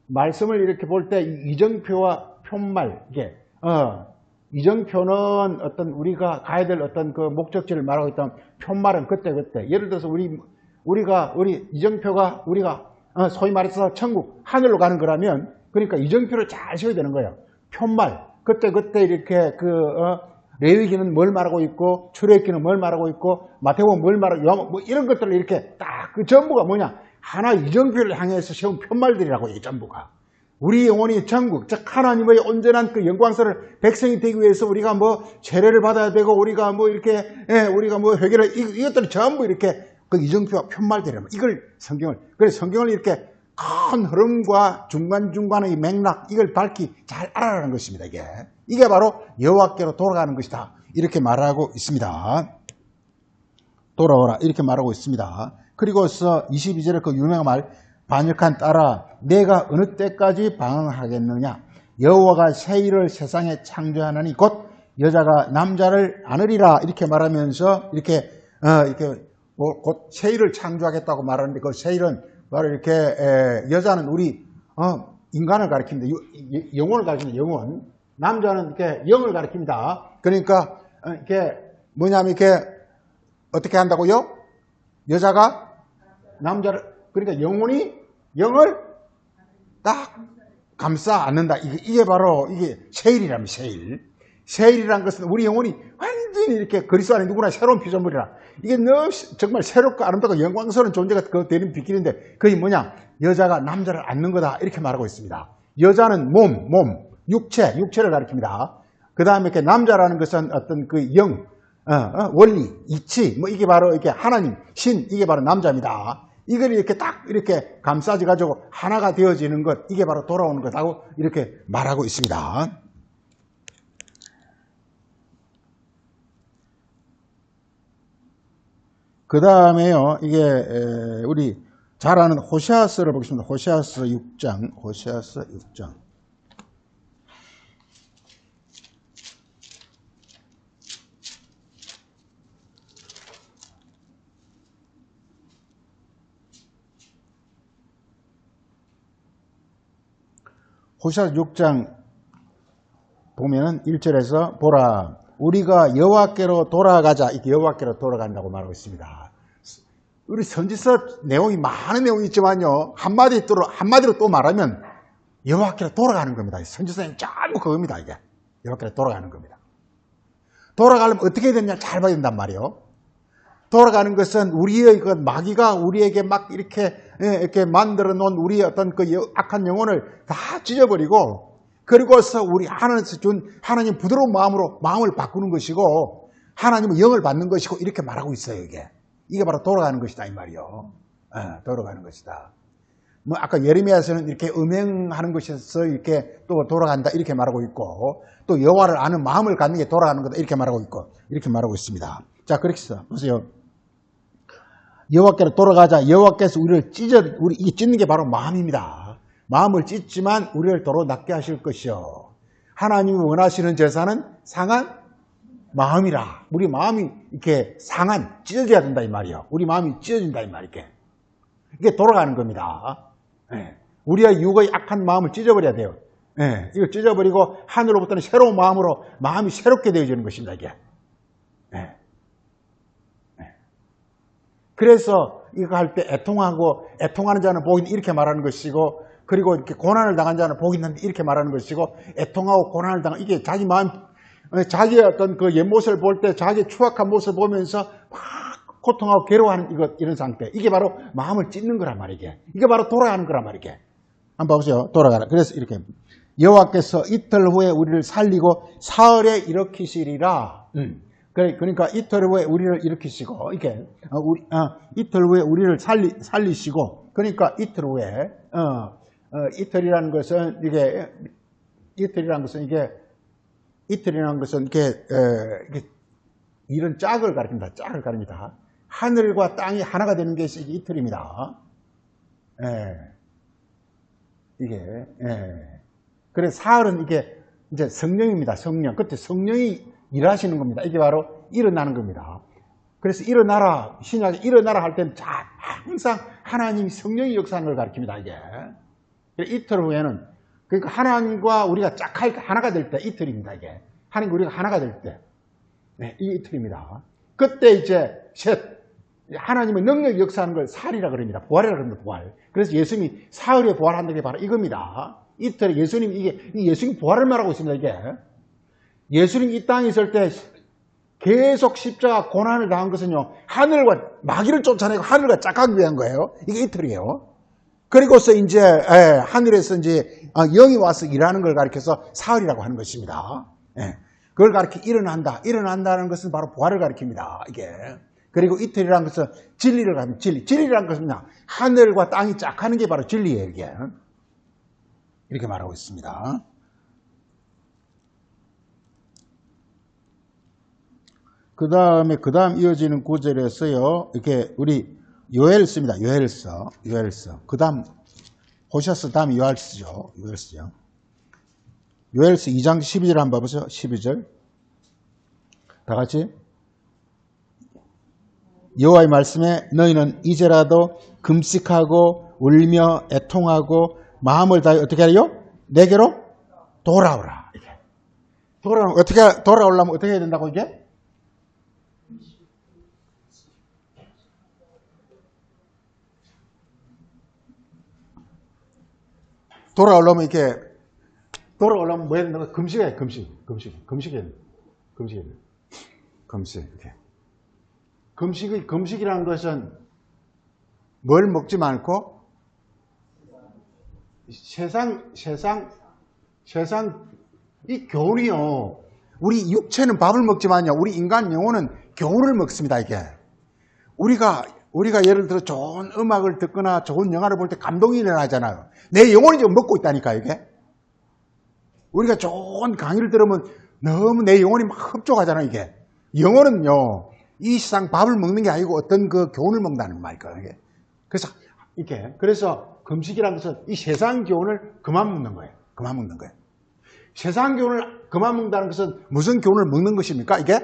말씀을 이렇게 볼 때 이정표와 편말 이게 이정표는 어떤 우리가 가야 될 어떤 그 목적지를 말하고 있다면 편말은 그때 예를 들어서 우리 이정표가 우리가 소위 말해서 천국 하늘로 가는 거라면 그러니까 이정표를 잘 세워야 되는 거예요. 편말 그때 이렇게 레위기는 뭘 말하고 있고 출애굽기는 뭘 말하고 있고 마태복음 뭘 말하고 요한 뭐 이런 것들을 이렇게 딱 그 전부가 뭐냐 하나 이정표를 향해서 세운 편말들이라고 이게 전부가. 우리 영혼이 천국, 즉 하나님의 온전한 그 영광스러운 백성이 되기 위해서 우리가 뭐 세례를 받아야 되고 우리가 뭐 이렇게 우리가 뭐 회개를 이것들이 전부 이렇게 그 이정표와 편말되려면 이걸 성경을, 그래서 성경을 이렇게 큰 흐름과 중간중간의 맥락, 이걸 밝히 잘 알아라는 것입니다. 이게 바로 여호와께로 돌아가는 것이다. 이렇게 말하고 있습니다. 돌아오라. 이렇게 말하고 있습니다. 그리고서 22절에 그 유명한 말, 반역한 딸아, 내가 어느 때까지 방황하겠느냐? 여호와가 새 일을 세상에 창조하나니 곧 여자가 남자를 안으리라. 이렇게 말하면서 이렇게 곧 새 일을 창조하겠다고 말하는데 그 새 일은 바로 이렇게 여자는 우리 인간을 가리킵니다. 영혼을 가리킵니다. 영혼. 남자는 이렇게 영을 가리킵니다. 그러니까 이렇게 뭐냐면 이렇게 어떻게 한다고요? 여자가 남자를, 그러니까 영혼이 영을 딱 감싸 안는다. 이게 바로 이게 세일이랍니다. 세일. 세일이란 것은 우리 영혼이 완전히 이렇게 그리스도 안에 누구나 새로운 피조물이라. 이게 너무 정말 새롭고 아름답고 영광스러운 존재가 그 되는 비결인데 그게 뭐냐? 여자가 남자를 안는 거다. 이렇게 말하고 있습니다. 여자는 몸, 육체를 가리킵니다. 그 다음에 이렇게 남자라는 것은 어떤 그 영, 원리, 이치, 뭐 이게 바로 이렇게 하나님, 신, 이게 바로 남자입니다. 이걸 이렇게 딱 이렇게 감싸지 가지고 하나가 되어지는 것, 이게 바로 돌아오는 것하고 이렇게 말하고 있습니다. 그 다음에요, 이게 우리 잘 아는 호세아서를 보겠습니다. 호세아서 6장. 호세아서 6장 보면은 1절에서 보라, 우리가 여호와께로 돌아가자. 이렇게 여호와께로 돌아간다고 말하고 있습니다. 우리 선지서 내용이 많은 내용이 있지만요, 한마디로 또 말하면 여호와께로 돌아가는 겁니다. 선지서는 전부 그겁니다. 이게 여호와께로 돌아가는 겁니다. 돌아가려면 어떻게 해야 되냐 잘 봐야 된단 말이에요. 돌아가는 것은 우리의 그 마귀가 우리에게 막 이렇게 만들어 놓은 우리의 어떤 그 악한 영혼을 다 찢어버리고, 그리고서 우리 하나님께서 준 하나님 부드러운 마음으로 마음을 바꾸는 것이고 하나님의 영을 받는 것이고 이렇게 말하고 있어요. 이게 바로 돌아가는 것이다 이 말이요. 돌아가는 것이다. 뭐 아까 예레미야에서는 이렇게 음행하는 것에서 이렇게 또 돌아간다 이렇게 말하고 있고, 또 여호와를 아는 마음을 갖는 게 돌아가는 거다 이렇게 말하고 있고 이렇게 말하고 있습니다. 자, 그렇게 해서 보세요. 여호와께로 돌아가자. 여호와께서 우리 이 찢는 게 바로 마음입니다. 마음을 찢지만 우리를 도로 낫게 하실 것이요. 하나님이 원하시는 제사는 상한 마음이라. 우리 마음이 이렇게 찢어져야 된다 이 말이요. 우리 마음이 찢어진다 이 말. 이게 돌아가는 겁니다. 우리의 육의 악한 마음을 찢어버려야 돼요. 이걸 찢어버리고 하늘로부터는 새로운 마음으로 마음이 새롭게 되어지는 것입니다. 이게. 그래서 이거 할 때 애통하는 자는 복이 이렇게 말하는 것이고, 그리고 이렇게 고난을 당한 자는 복이 있는데 이렇게 말하는 것이고, 애통하고 고난을 당한, 이게 자기 마음, 자기의 어떤 그 옛 모습을 볼 때 자기의 추악한 모습을 보면서 막 고통하고 괴로워하는 이런 상태. 이게 바로 마음을 찢는 거란 말이게. 이게 바로 돌아가는 거란 말이게. 한번 보세요. 돌아가라. 그래서 이렇게 여호와께서 이틀 후에 우리를 살리고 사흘에 일으키시리라. 그러니까 이틀 후에 우리를 일으키시고, 이렇게 이틀 후에 우리를 살리시고, 그러니까 이틀 후에 이틀이라는 것은 이게 이런 짝을 가리킵니다. 짝을 가립니다. 하늘과 땅이 하나가 되는 것이 이틀입니다. 그래서 사흘은 이게 이제 성령입니다. 성령. 그때 성령이 일하시는 겁니다. 이게 바로 일어나는 겁니다. 그래서 일어나라, 신약에 일어나라 할 때는 항상 하나님이 성령이 역사하는 걸 가르칩니다. 이게. 이틀 후에는, 그러니까 하나님과 우리가 하나가 될 때 이틀입니다. 이게. 하나님과 우리가 하나가 될 때. 이게 이틀입니다. 그때 이제 하나님의 능력이 역사하는 걸 사리라 그럽니다. 부활이라 그럽니다. 부활. 그래서 예수님이 사흘에 부활한다는 게 바로 이겁니다. 이틀에 예수님 부활을 말하고 있습니다. 이게. 예수님 이 땅에 있을 때 계속 십자가 고난을 당한 것은요, 하늘과 마귀를 쫓아내고 하늘과 짝하기 위한 거예요. 이게 이틀이에요. 그리고서 이제 하늘에서 이제 영이 와서 일하는 걸 가리켜서 사흘이라고 하는 것입니다. 그걸 가리켜 일어난다는 것은 바로 부활을 가리킵니다. 이게 그리고 이틀이라는 것은 진리를 가면 진리. 진리라는 것은 그냥 하늘과 땅이 짝 하는 게 바로 진리예요, 이게. 이렇게 말하고 있습니다. 그 다음 이어지는 구절에서요, 이렇게 우리 요엘서입니다. 요엘서. 그 다음, 호시아스 다음 요엘서죠. 요엘서 2장 12절 한번 봐보세요. 12절. 다 같이. 여호와의 말씀에 너희는 이제라도 금식하고 울며 애통하고 마음을 다해 어떻게 하래요? 내게로 돌아오라. 돌아오려면 어떻게 해야 된다고 이게? 돌아오려면 뭐 해야 된다고? 금식해야 돼. 금식이라는 것은 뭘 먹지 않고 세상 이 교훈이요. 우리 육체는 밥을 먹지만요. 우리 인간 영혼은 교훈을 먹습니다. 이게 우리가 예를 들어 좋은 음악을 듣거나 좋은 영화를 볼 때 감동이 일어나잖아요. 내 영혼이 지금 먹고 있다니까 이게. 우리가 좋은 강의를 들으면 너무 내 영혼이 막 흡족하잖아요. 이게 영혼은요. 이 세상 밥을 먹는 게 아니고 어떤 그 교훈을 먹는다는 말이에요. 이게. 그래서 금식이라는 것은 이 세상 교훈을 그만 먹는 거예요. 세상 교훈을 그만 먹는다는 것은 무슨 교훈을 먹는 것입니까? 이게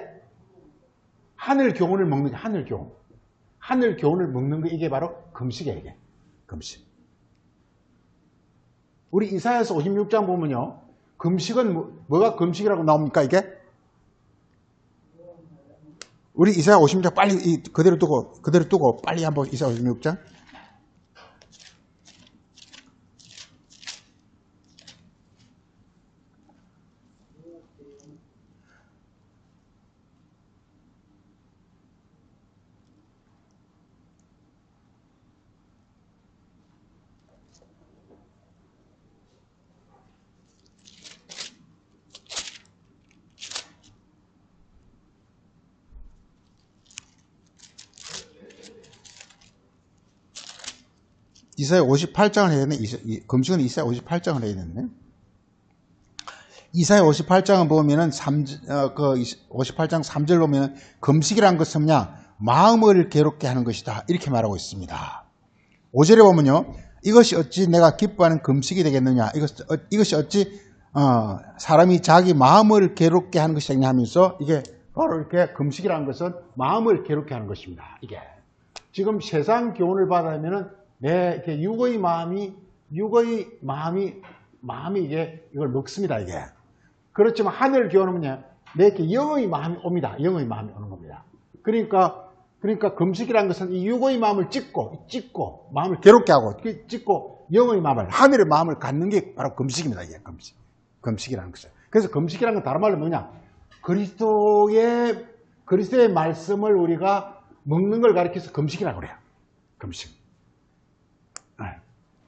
하늘 교훈을 먹는 게 하늘 교훈을 먹는 게 이게 바로 금식이에요. 이게 금식. 우리 이사야서 56장 보면요, 금식은 뭐가 금식이라고 나옵니까? 이게 우리 이사야 56장 빨리 그대로 두고 빨리 한번 이사야 56장. 이사야 58장을 해야 되네. 금식은 이사야 58장을 해야 되네. 이사야 58장을 보면은 58장 3절 보면은 금식이란 것은 뭐냐? 마음을 괴롭게 하는 것이다. 이렇게 말하고 있습니다. 5절에 보면요. 이것이 어찌 내가 기뻐하는 금식이 되겠느냐? 이것이 어찌 사람이 자기 마음을 괴롭게 하는 것이냐 하면서 이게 바로 이렇게 금식이라는 것은 마음을 괴롭게 하는 것입니다. 이게 지금 세상 교훈을 받으면은 내 이렇게 육의 마음이 이걸 먹습니다. 이게 그렇지만 하늘 교훈은 뭐냐? 내 이렇게 영의 마음이 옵니다. 영의 마음이 오는 겁니다. 그러니까 금식이라는 것은 이 육의 마음을 찢고 마음을 괴롭게 하고 찢고 영의 마음을 하늘의 마음을 갖는 게 바로 금식입니다. 이게 금식이라는 것은. 그래서 금식이라는 건 다른 말로 뭐냐? 그리스도의 말씀을 우리가 먹는 걸 가리켜서 금식이라고 그래요. 금식.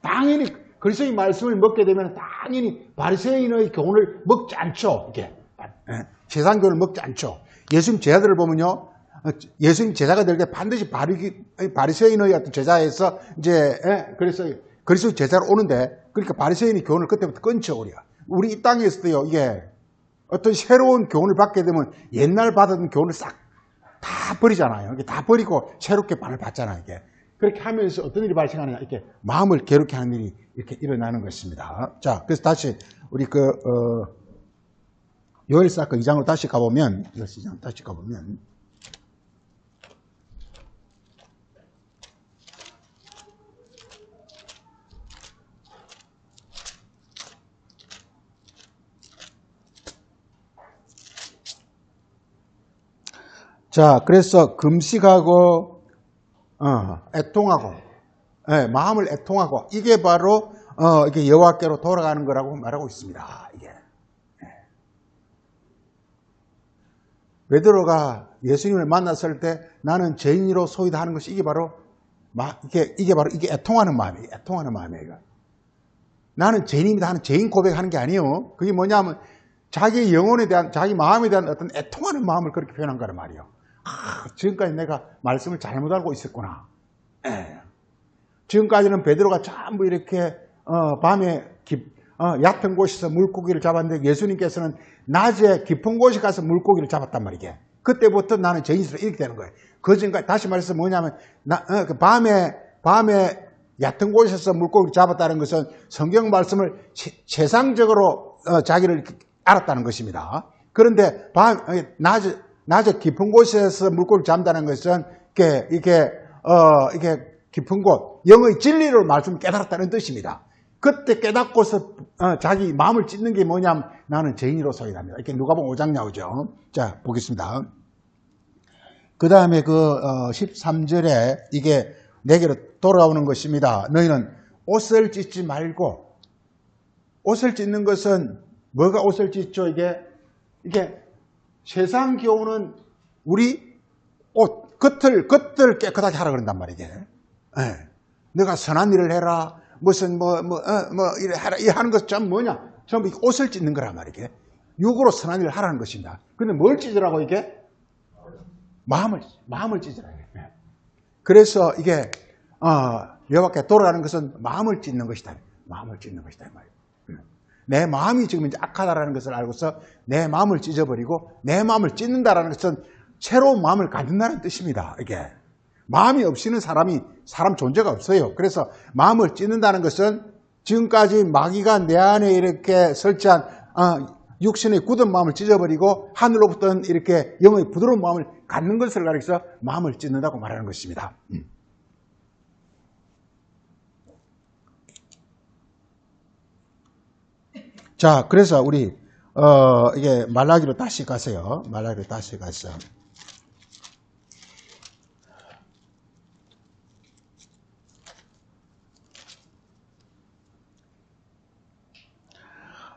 당연히 그리스도의 말씀을 먹게 되면 당연히 바리새인의 교훈을 먹지 않죠. 이게 세상 교훈을 먹지 않죠. 예수님 제자들을 보면요, 예수님 제자가 될 때 반드시 바리새인의 어떤 제자에서 이제 그래서 그리스도 제자로 오는데, 그러니까 바리새인의 교훈을 그때부터 끊죠. 우리 이 땅에서도요, 이게 어떤 새로운 교훈을 받게 되면 옛날 받았던 교훈을 싹 다 버리잖아요. 이게 다 버리고 새롭게 반을 받잖아요. 이게. 그렇게 하면서 어떤 일이 발생하느냐, 이렇게 마음을 괴롭게 하는 일이 이렇게 일어나는 것입니다. 자, 그래서 다시 우리 요엘서 2장으로 다시 가보면, 자, 그래서 금식하고 애통하고, 마음을 애통하고, 이게 바로 이게 여호와께로 돌아가는 거라고 말하고 있습니다. 이게 베드로가 예수님을 만났을 때 나는 죄인으로 소이다 하는 것이 이게 바로 이게 애통하는 마음이에요. 애통하는 마음이에요. 나는 죄인입니다 하는 죄인 고백하는 게 아니에요. 그게 뭐냐면 자기 영혼에 대한, 자기 마음에 대한 어떤 애통하는 마음을 그렇게 표현한 거란 말이에요. 지금까지 내가 말씀을 잘못 알고 있었구나. 지금까지는 베드로가 전부 이렇게 밤에 얕은 곳에서 물고기를 잡았는데 예수님께서는 낮에 깊은 곳에 가서 물고기를 잡았단 말이게. 그때부터 나는 죄인으로 이렇게 되는 거예요. 그 전까지 다시 말해서 뭐냐면 밤에 얕은 곳에서 물고기를 잡았다는 것은 성경 말씀을 세상적으로 자기를 알았다는 것입니다. 그런데 낮에 깊은 곳에서 물고기를 잡는다는 것은 이게 깊은 곳, 영의 진리를 말씀 깨달았다는 뜻입니다. 그때 깨닫고서 자기 마음을 찢는 게 뭐냐면 나는 죄인으로서이랍니다. 이렇게 누가복음 5장 나오죠. 자, 보겠습니다. 그 다음에 13절에 이게 내게로 돌아오는 것입니다. 너희는 옷을 찢지 말고, 옷을 찢는 것은 뭐가 옷을 찢죠? 이게 세상 교훈은 우리 옷, 겉을 깨끗하게 하라 그런단 말이게. 너가 선한 일을 해라. 무슨 이래 하라. 이 하는 것 좀 뭐냐? 전부 옷을 찢는 거란 말이게. 육으로 선한 일을 하라는 것입니다. 근데 뭘 찢으라고 이게? 마음을 찢으라. 그래서 이게 여호와께 돌아가는 것은 마음을 찢는 것이다. 마음을 찢는 것이다 말이에요. 내 마음이 지금 이제 악하다라는 것을 알고서 내 마음을 찢어버리고 내 마음을 찢는다라는 것은 새로운 마음을 갖는다는 뜻입니다. 이게 마음이 없이는 사람 존재가 없어요. 그래서 마음을 찢는다는 것은 지금까지 마귀가 내 안에 이렇게 설치한 육신의 굳은 마음을 찢어버리고 하늘로부터 이렇게 영의 부드러운 마음을 갖는 것을 가리켜서 마음을 찢는다고 말하는 것입니다. 자, 그래서 우리 이게 말라기로 다시 가세요. 말라기로 다시 가서.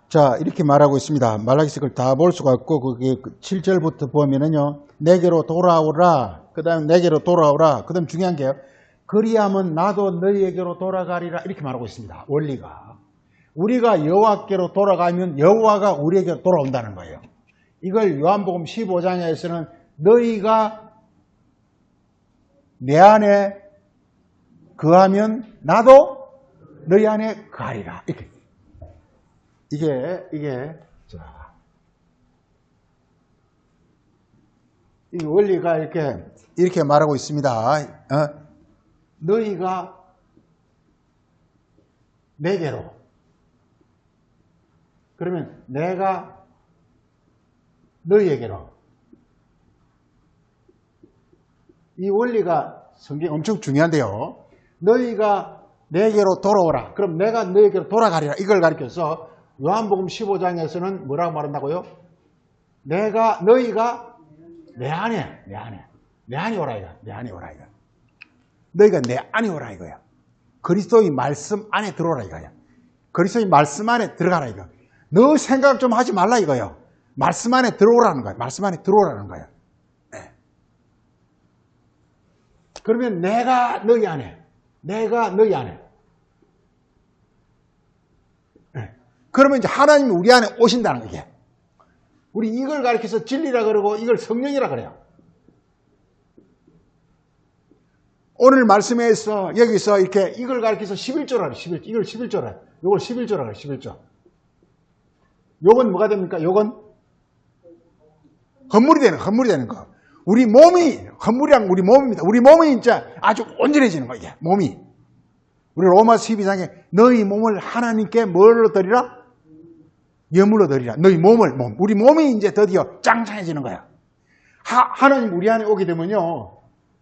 자, 이렇게 말하고 있습니다. 말라기서 그걸 다 볼 수가 없고, 그게 7절부터 보면은요, 내게로 돌아오라. 그 다음에 내게로 돌아오라. 그 다음 중요한 게요, 그리하면 나도 너희에게로 돌아가리라. 이렇게 말하고 있습니다. 원리가. 우리가 여호와께로 돌아가면 여호와가 우리에게 돌아온다는 거예요. 이걸 요한복음 15장에서는 너희가 내 안에 거하면 나도 너희 안에 거하리라. 이렇게. 자. 이 원리가 이렇게 말하고 있습니다. 너희가 내게로. 그러면 내가 너희에게로. 이 원리가 성경에 엄청 중요한데요. 너희가 내게로 돌아오라. 그럼 내가 너희에게로 돌아가리라. 이걸 가리켜서 요한복음 15장에서는 뭐라고 말한다고요? 너희가 내 안에 오라 이거. 내 안에 오라 이거. 너희가 내 안에 오라 이거야. 그리스도의 말씀 안에 들어오라 이거야. 그리스도의 말씀 안에 들어가라 이거. 너 생각 좀 하지 말라 이거요. 말씀 안에 들어오라는 거야. 말씀 안에 들어오라는 거야. 네. 그러면 내가 너희 안에. 네. 그러면 이제 하나님이 우리 안에 오신다는 거예요. 우리 이걸 가리켜서 진리라 그러고 이걸 성령이라 그래요. 오늘 말씀에서 여기서 이렇게 이걸 가리켜서 11조라 그래요. 이걸 11조라. 이걸 11조라 그래요. 11조. 요건 뭐가 됩니까? 요건 헌물이 되는 거. 우리 몸이 헌물이랑 우리 몸입니다. 우리 몸이 진짜 아주 온전해지는 거 이게 몸이. 우리 로마서 12장에 너희 몸을 하나님께 뭘로 드리라? 예물로 드리라. 너희 우리 몸이 이제 드디어 짱짱해지는 거야. 하나님 우리 안에 오게 되면요.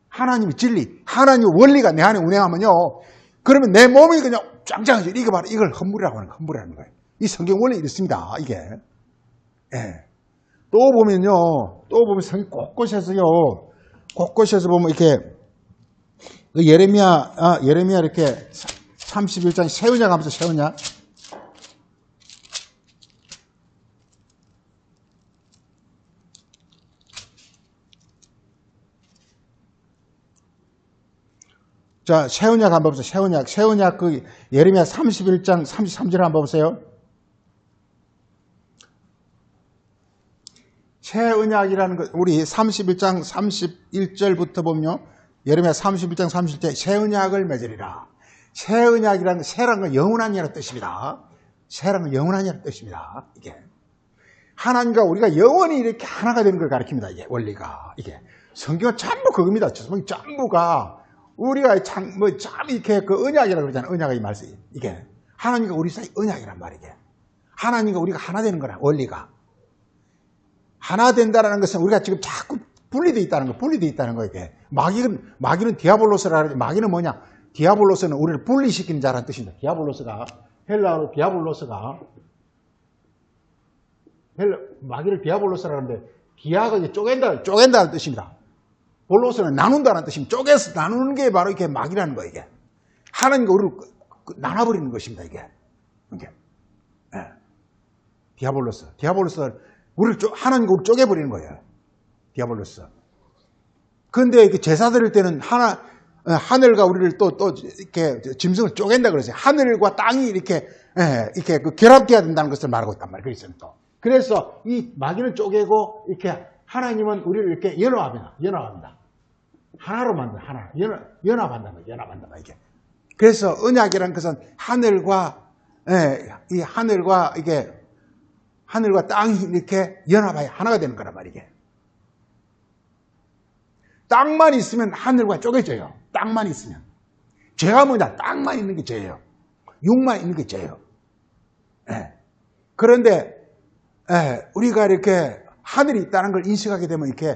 하나님의 진리, 하나님의 원리가 내 안에 운행하면요. 그러면 내 몸이 그냥 짱짱해져. 이거 봐라. 이걸 헌물이라고 하는 거예요. 이 성경 원리 이렇습니다. 이게. 예. 또 보면 성경 곳곳에서 보면 이렇게 예레미야 이렇게 31장 세우냐 하면서 세우냐. 자, 세우냐 한번 보세요. 세우냐 예레미야 31장 33절 한번 보세요. 새 언약이라는 것, 우리 31장 31절부터 보면요. 예레미야 31장 31절 새 언약을 맺으리라. 새 언약이라는, 새라는 건 영원한이라는 뜻입니다. 새라는 건 영원한이라는 뜻입니다. 이게. 하나님과 우리가 영원히 이렇게 하나가 되는 걸 가리킵니다. 이게 원리가. 이게. 성경은 전부 그겁니다. 전부가 우리가 참 이렇게 그 언약이라고 그러잖아요. 언약의 말씀. 이게. 하나님과 우리 사이 언약이란 말이게. 하나님과 우리가 하나 되는 거라, 원리가. 하나 된다는 것은 우리가 지금 자꾸 분리되어 있다는 거, 분리되어 있다는 거, 이게. 마귀는 디아볼로스라 그러지. 마귀는 뭐냐? 디아볼로스는 우리를 분리시키는 자라는 뜻입니다. 디아볼로스가, 헬라어로 디아볼로스가, 마귀를 디아볼로스라 하는데, 디아가 이제 쪼갠다는 뜻입니다. 볼로스는 나눈다는 뜻입니다. 쪼개서 나누는 게 바로 이게 마귀라는 거예요, 이게. 하나님과 우리를 나눠버리는 것입니다, 이게. 이게. 네. 디아볼로스는 하나님과 우리를 쪼개버리는 거예요. 디아볼로스. 근데 제사 드릴 때는 하늘과 우리를 또 이렇게 짐승을 쪼갠다 그러세요. 하늘과 땅이 이렇게 그 결합돼야 된다는 것을 말하고 있단 말이에요. 그래서 이 마귀는 쪼개고 이렇게 하나님은 우리를 이렇게 연합합니다. 하나로 만든다. 연합한다, 이게. 그래서 언약이라는 것은 하늘과 땅이 이렇게 연합하여 하나가 되는 거란 말이게. 땅만 있으면 하늘과 쪼개져요. 땅만 있으면. 죄가 뭐냐? 땅만 있는 게 죄예요. 육만 있는 게 죄예요. 그런데 우리가 이렇게 하늘이 있다는 걸 인식하게 되면 이렇게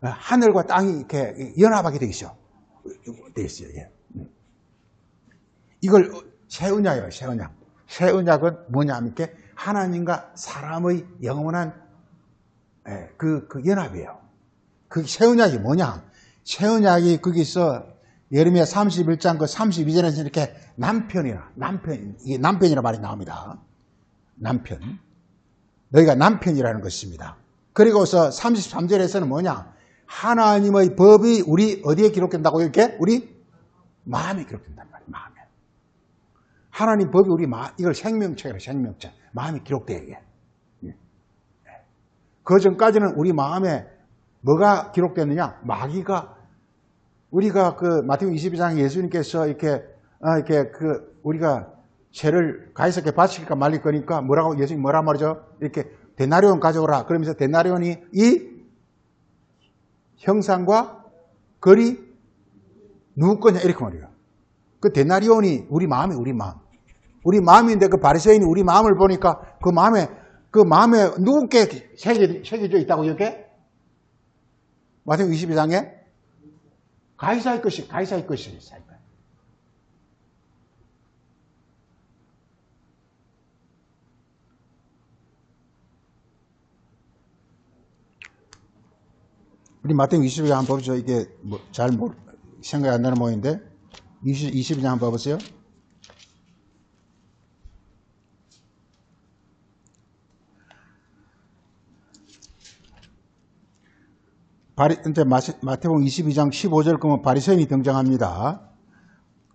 하늘과 땅이 이렇게 연합하게 되어 있어요. 이걸 새 언약이라고, 새 언약. 새 언약은 뭐냐면 이렇게 하나님과 사람의 영원한 그 연합이에요. 그 새 언약이 뭐냐? 새 언약이 거기서 예레미야 31장 그 32절에서 이렇게 이게 남편이라 말이 나옵니다. 남편. 너희가 남편이라는 것입니다. 그리고서 33절에서는 뭐냐? 하나님의 법이 우리 어디에 기록된다고 이렇게? 우리 마음에 기록된단 말이에요. 마음에. 하나님 법이 우리 이걸 생명책이라, 생명책. 마음에 기록돼요, 이게. 그 전까지는 우리 마음에 뭐가 기록됐느냐? 마귀가, 우리가 그 마태복음 22장에 예수님께서 이렇게 우리가 죄를 가이사께 바칠까 말릴 거니까 예수님이 뭐라 말이죠? 이렇게 데나리온 가져오라. 그러면서 데나리온이 이 형상과 거리 누구 거냐? 이렇게 말이에요. 그 데나리온이 우리 마음이 우리 마음인데 그 바리새인이 우리 마음을 보니까 그 마음에 누구께 새겨져 있다고 이렇게? 마태복음 22장에 가이사의 것이. 우리 마태복음 22장 한번 보죠. 이게 잘 생각이 안 나는 모양인데 22장 한번 봐보세요. 이제 마태복음 22장 15절 보면 바리새인이 등장합니다.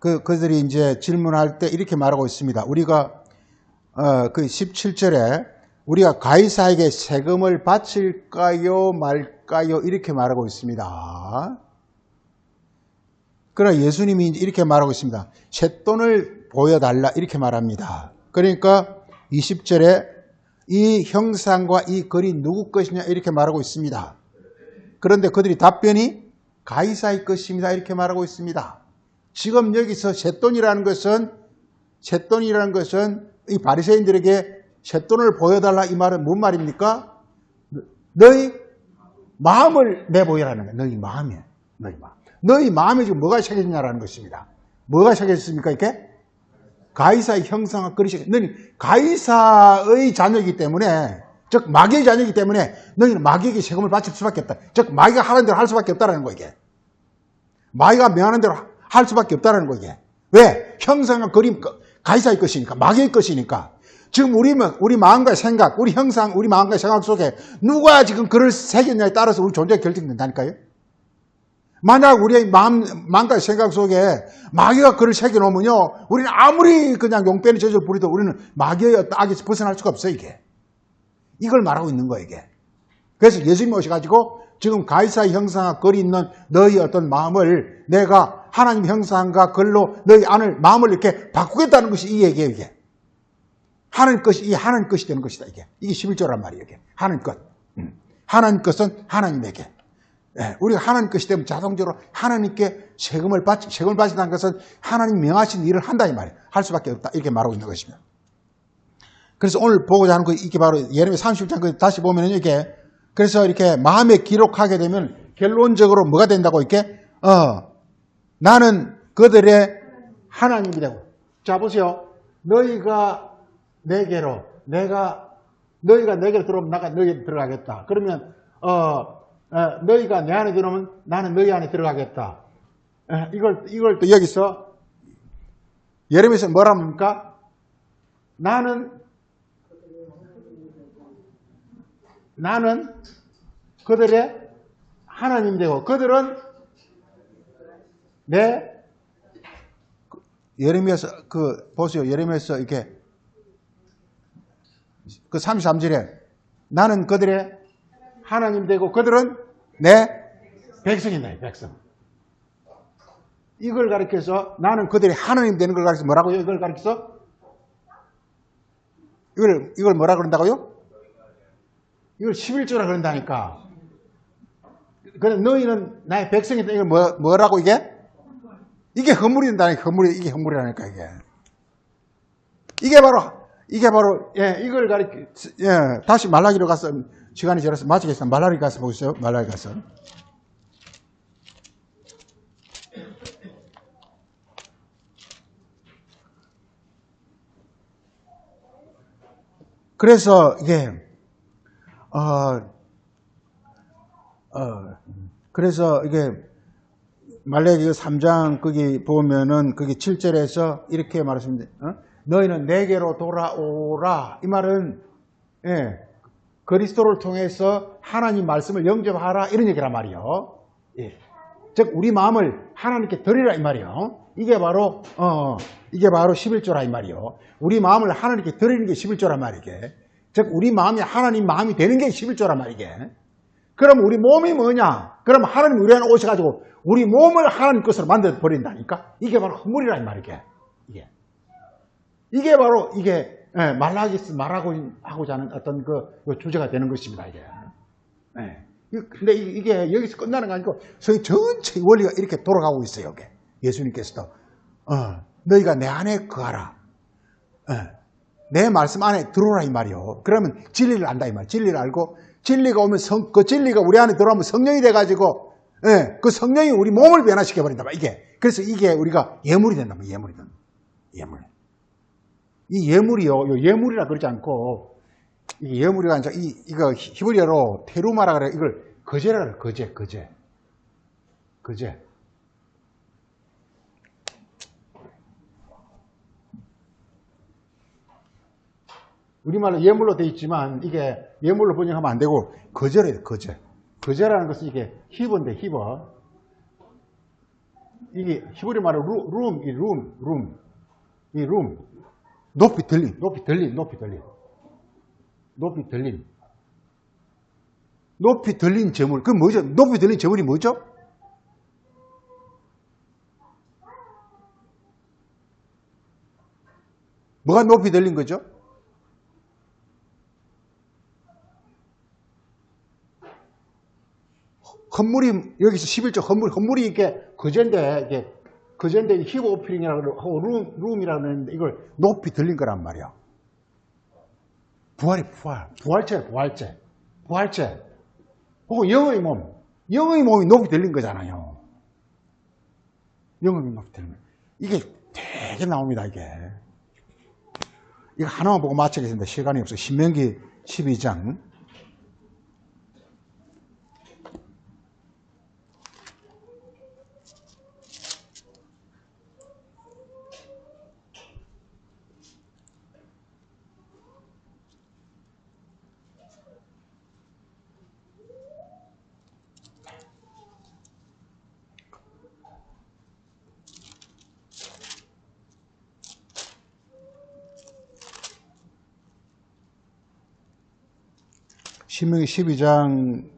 그들이 이제 질문할 때 이렇게 말하고 있습니다. 우리가 그 17절에 우리가 가이사에게 세금을 바칠까요 말까요 이렇게 말하고 있습니다. 그러나 예수님이 이렇게 말하고 있습니다. 쇳돈을 보여달라 이렇게 말합니다. 그러니까 20절에 이 형상과 이 글이 누구 것이냐 이렇게 말하고 있습니다. 그런데 그들이 답변이 가이사의 것입니다 이렇게 말하고 있습니다. 지금 여기서 쇳돈이라는 것은 이 바리새인들에게 쇳돈을 보여달라 이 말은 뭔 말입니까? 너희 마음을 내보여라는 거예요. 너희 마음에. 너희 마음에 지금 뭐가 새겨지냐라는 것입니다. 뭐가 새겨졌습니까 이렇게? 가이사의 형상과 그릇이. 너희 가이사의 자녀이기 때문에, 즉 마귀의 자녀이기 때문에 너희는 마귀에게 세금을 바칠 수밖에 없다. 즉 마귀가 하는 대로 할 수밖에 없다는 거 이게. 마귀가 명하는 대로 할 수밖에 없다는 거 이게. 왜? 형상과 그림 가이사의 것이니까, 마귀의 것이니까. 지금 우리 마음과 생각, 우리 형상, 우리 마음과 생각 속에 누가 지금 글을 새겼냐에 따라서 우리 존재가 결정된다니까요. 만약 우리의 마음과 생각 속에 마귀가 글을 새겨놓으면요, 우리는 아무리 그냥 용빼는 저절 부리도 우리는 마귀의 악에서 벗어날 수가 없어요, 이게. 이걸 말하고 있는 거예요, 이게. 그래서 예수님이 오셔가지고 지금 가이사의 형상과 거리 있는 너희 어떤 마음을 내가 하나님 형상과 걸로 너희 안을 마음을 이렇게 바꾸겠다는 것이 이 얘기예요, 이게. 하나님 것이, 이게 하나님 것이 되는 것이다, 이게. 이게 11조란 말이에요, 이게. 하나님 것. 하나님 것은 하나님에게. 예, 우리가 하나님 것이 되면 자동적으로 하나님께 세금을 바친다는 것은 하나님 명하신 일을 한다, 이 말이에요. 할 수밖에 없다. 이렇게 말하고 있는 것입니다. 그래서 오늘 보고자 하는 거, 이게 바로 예레미야 31장 다시 보면은 이게, 그래서 이렇게 마음에 기록하게 되면 결론적으로 뭐가 된다고 이렇게, 나는 그들의 하나님이 되고. 자, 보세요. 너희가 내게로 들어오면 나가 너희에 들어가겠다. 그러면, 너희가 내 안에 들어오면 나는 너희 안에 들어가겠다. 이걸 또 여기서 예레미야에서 뭐라 합니까? 나는 그들의 하나님이 되고 그들은 예레미야에서 보세요. 예레미야에서 이렇게 33절에 나는 그들의 하나님 되고 그들은 내 백성이다. 백성. 이걸 가리켜서 나는 그들의 하나님 되는 걸 가리켜서 뭐라고요? 이걸 가리켜서 이걸 뭐라 그런다고요? 이걸 11조라 그런다니까. 그래 너희는 나의 백성이다. 이걸 뭐라고 이게? 이게 허물이 된다니까. 이게 허물이라니까 이게. 이게 바로 이걸 다시 말라기로 가서 시간이 지나서 마치겠습니다. 말라기 가서 보세요. 말라기 가서. 그래서 이게 말라기 3장 거기 보면은 거기 7절에서 이렇게 말했습니다. 너희는 내게로 돌아오라. 이 말은 그리스도를 통해서 하나님 말씀을 영접하라 이런 얘기란 말이요. 즉 우리 마음을 하나님께 드리라 이 말이요. 이게 바로 11조라 이 말이요. 우리 마음을 하나님께 드리는 게 11조란 말이게. 즉 우리 마음이 하나님 마음이 되는 게 11조란 말이게. 그럼 우리 몸이 뭐냐? 그럼 하나님 우리 안에 오셔가지고 우리 몸을 하나님 것으로 만들어 버린다니까. 이게 바로 허물이라 이 말이게. 이게 바로 말하고자 하는 어떤 그 주제가 되는 것입니다, 이게. 근데 이게 여기서 끝나는 게 아니고 저희 전체 원리가 이렇게 돌아가고 있어요, 이게. 예수님께서도. 너희가 내 안에 거하라. 내 말씀 안에 들어오라 이 말이요. 그러면 진리를 안다 이 말. 진리를 알고 진리가 오면 그 진리가 우리 안에 들어오면 성령이 돼가지고 그 성령이 우리 몸을 변화시켜 버린다 말 이게. 그래서 이게 우리가 예물이 된다 말. 예물. 이 예물이요. 예물이라 그러지 않고 이게 예물이가 아니라 이거 히브리어로 테루마라 그래. 이걸 거제라 그래. 거제. 우리말로 예물로 되어 있지만 이게 예물로 번역하면 안 되고 거제래요. 거제. 거제라는 것은 이게 히브인데 히브. 이게 히브리 말로 룸. 높이 들림. 높이 들린 재물. 그게 뭐죠? 높이 들린 재물이 뭐죠? 뭐가 높이 들린 거죠? 헌물이, 여기서 11조 헌물이 이게 거제인데 히브 오피링이라고 하고 룸이라고 하는데 이걸 높이 들린 거란 말이야. 부활체. 그리고 영의 몸이 높이 들린 거잖아요. 영의 몸이 높이 들린 거. 이게 되게 나옵니다, 이게. 이거 하나만 보고 마치겠습니다. 시간이 없어. 신명기 12장. 신명기 12장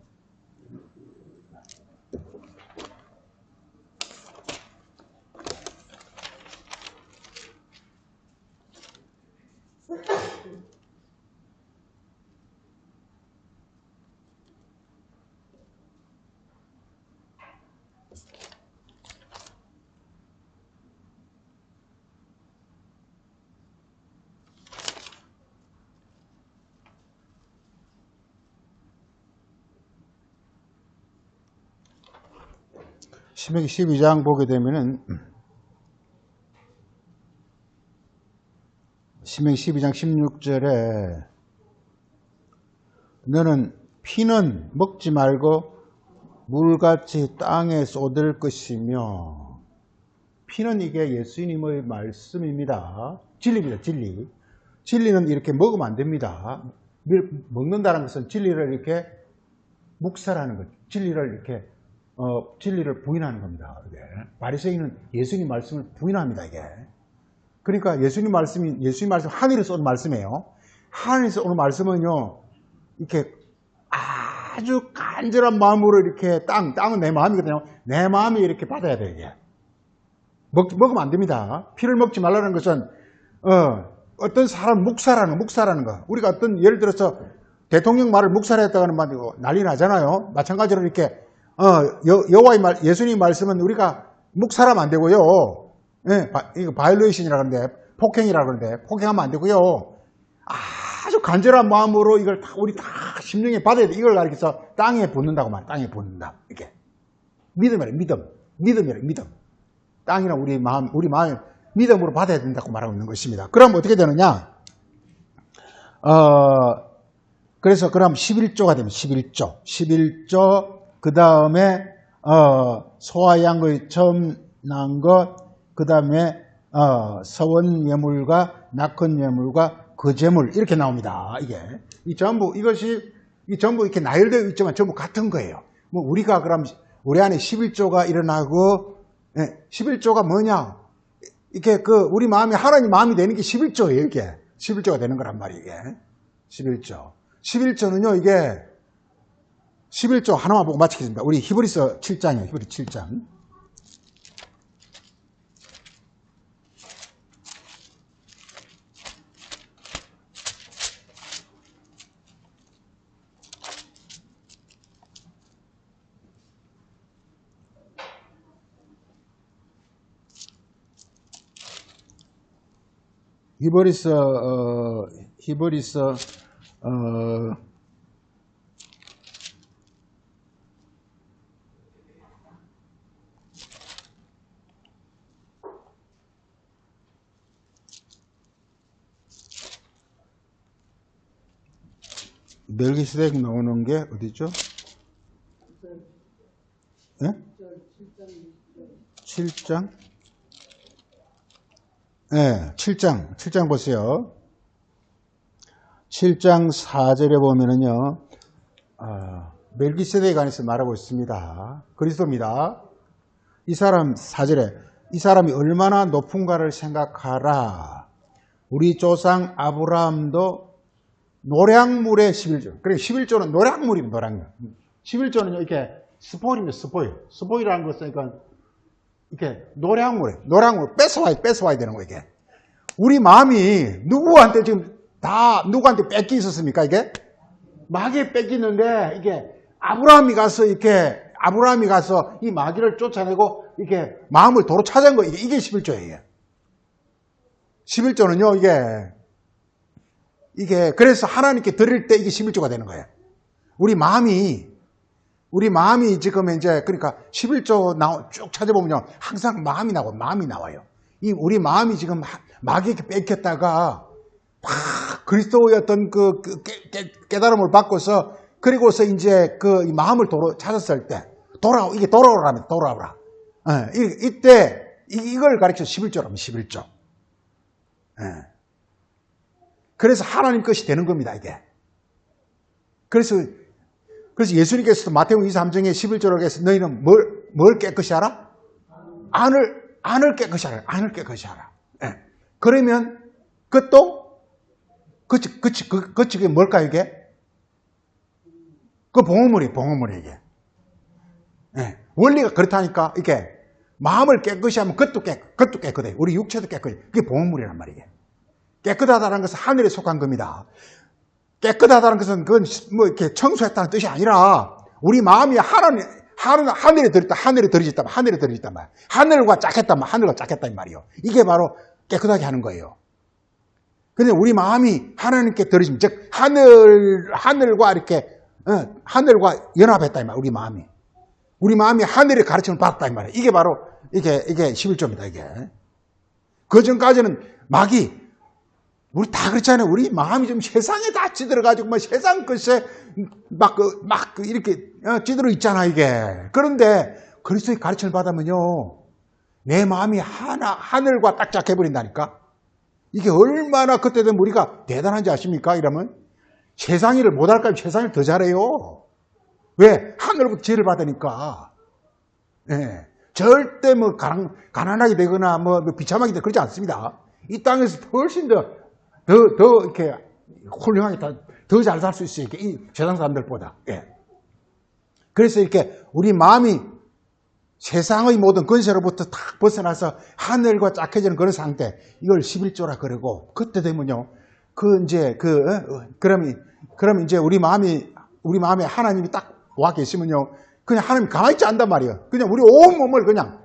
12장 보게 되면은 신명기 12장 16절에 너는 피는 먹지 말고 물같이 땅에 쏟을 것이며, 피는 이게 예수님의 말씀입니다. 진리입니다. 진리. 진리는 이렇게 먹으면 안 됩니다. 먹는다는 것은 진리를 이렇게 묵살하는 것, 진리를 이렇게 진리를 부인하는 겁니다. 바리새인은 예수님 말씀을 부인합니다. 이게. 그러니까 예수님 말씀 하늘에서 온 말씀이에요. 하늘에서 오는 말씀은요, 이렇게 아주 간절한 마음으로 이렇게 땅은 내 마음이거든요. 내 마음이 이렇게 받아야 돼요. 이게. 먹으면 안 됩니다. 피를 먹지 말라는 것은 어떤 사람 묵살하는 거. 우리가 어떤 예를 들어서 대통령 말을 묵살했다가는 말이고 난리 나잖아요. 마찬가지로 이렇게 여호와의 예수님 말씀은 우리가 묵살하면 안 되고요. 예, 이거 바이올레이션이라고 하는데, 폭행이라고 하는데, 폭행하면 안 되고요. 아주 간절한 마음으로 이걸 우리 다 심령에 받아야 돼. 이걸 가리켜서 땅에 붓는다고 말이야. 땅에 붓는다. 이게. 믿음이래, 믿음. 땅이랑 우리 마음 믿음으로 받아야 된다고 말하고 있는 것입니다. 그럼 어떻게 되느냐? 그래서 그럼 11조가 되면 11조, 그 다음에 소와 양의 처음 난 것, 그 다음에 서원 예물과 낙헌 예물과 거제물 이렇게 나옵니다. 이것이 전부 이렇게 나열되어 있지만 전부 같은 거예요. 뭐 우리가 그럼 우리 안에 11조가 일어나고, 11조가 뭐냐? 이게 우리 마음이 하나님 마음이 되는 게 11조예요. 이게 11조가 되는 거란 말이에요. 이게 11조는요, 이게 11조 하나만 보고 마치겠습니다. 우리 히브리서 7장이에요. 히브리 7장. 히브리서 멜기세덱 나오는 게 어디죠? 예? 7장? 네, 7장 보세요. 7장 4절에 보면은요, 멜기세덱에 관해서 말하고 있습니다. 그리스도입니다. 이 사람 4절에 이 사람이 얼마나 높은가를 생각하라. 우리 조상 아브라함도 노량물의 11조. 그래, 11조는 노량물입니다. 노량물. 11조는 이렇게 스포일입니다. 스포일이라는 것은 이렇게 노량물 뺏어와야 되는 거예요. 이게. 우리 마음이 누구한테 뺏기 있었습니까? 이게 마귀에 뺏기는데, 이게 아브라함이 가서 이 마귀를 쫓아내고 이렇게 마음을 도로 찾은 거. 이게 11조예요. 11조는요, 이게 그래서 하나님께 드릴 때 이게 11조가 되는 거예요. 우리 마음이 지금 그러니까 11조 쭉 찾아보면요, 항상 마음이 나와요. 우리 마음이 지금 마귀에게 뺏겼다가 막 그리스도의 어떤 깨달음을 받고서, 그리고서 이제 이 마음을 찾았을 때 돌아오라. 이때 이걸 가르쳐 11조라면 11조. 그래서 하나님 것이 되는 겁니다, 이게. 그래서 예수님께서도 마태복음 23장에 11조라고 해서 너희는 뭘 깨끗이 하라? 안을 깨끗이 하라. 안을 깨끗이 하라. 그러면 그게 뭘까요, 이게? 그 봉헌물이에요, 이게. 예. 원리가 그렇다니까, 이게 마음을 깨끗이 하면 그것도 깨끗해. 우리 육체도 깨끗해. 그게 봉헌물이란 말이에요. 깨끗하다는 것은 하늘에 속한 겁니다. 깨끗하다는 것은 그건 뭐 이렇게 청소했다는 뜻이 아니라 우리 마음이 하늘에 들어있단 말이야. 하늘과 짝했단 말이에요. 이게 바로 깨끗하게 하는 거예요. 근데 우리 마음이 하나님께 들어있으면, 즉 하늘과 이렇게 하늘과 연합했다 이 말이야. 우리 마음이 하늘의 가르침을 받았다 이 말이야. 이게 바로 이게 11조입니다. 이게 그 전까지는 우리 다 그렇잖아요. 우리 마음이 좀 세상에 다 찌들어가지고 뭐 세상 것에 막 이렇게 찌들어 있잖아 이게. 그런데 그리스도의 가르침을 받으면요, 내 마음이 하늘과 딱 짝해버린다니까. 이게 얼마나 그때 되면 우리가 대단한지 아십니까? 이러면 세상 일을 못할까요? 세상 일 더 잘해요. 왜? 하늘부터 지혜를 받으니까. 예. 절대 뭐 가난하게 되거나 뭐 비참하게 되거나 그러지 않습니다. 이 땅에서 훨씬 더 이렇게 훌륭하게 더 잘 살 수 있어요. 이 세상 사람들보다. 예. 그래서 이렇게 우리 마음이 세상의 모든 권세로부터 탁 벗어나서 하늘과 짝해지는 그런 상태, 이걸 11조라 그러고, 그때 되면요, 그럼 이제 우리 마음에 하나님이 딱 와 계시면요, 그냥 하나님 가만히 있지 않단 말이에요. 그냥 우리 온몸을 그냥,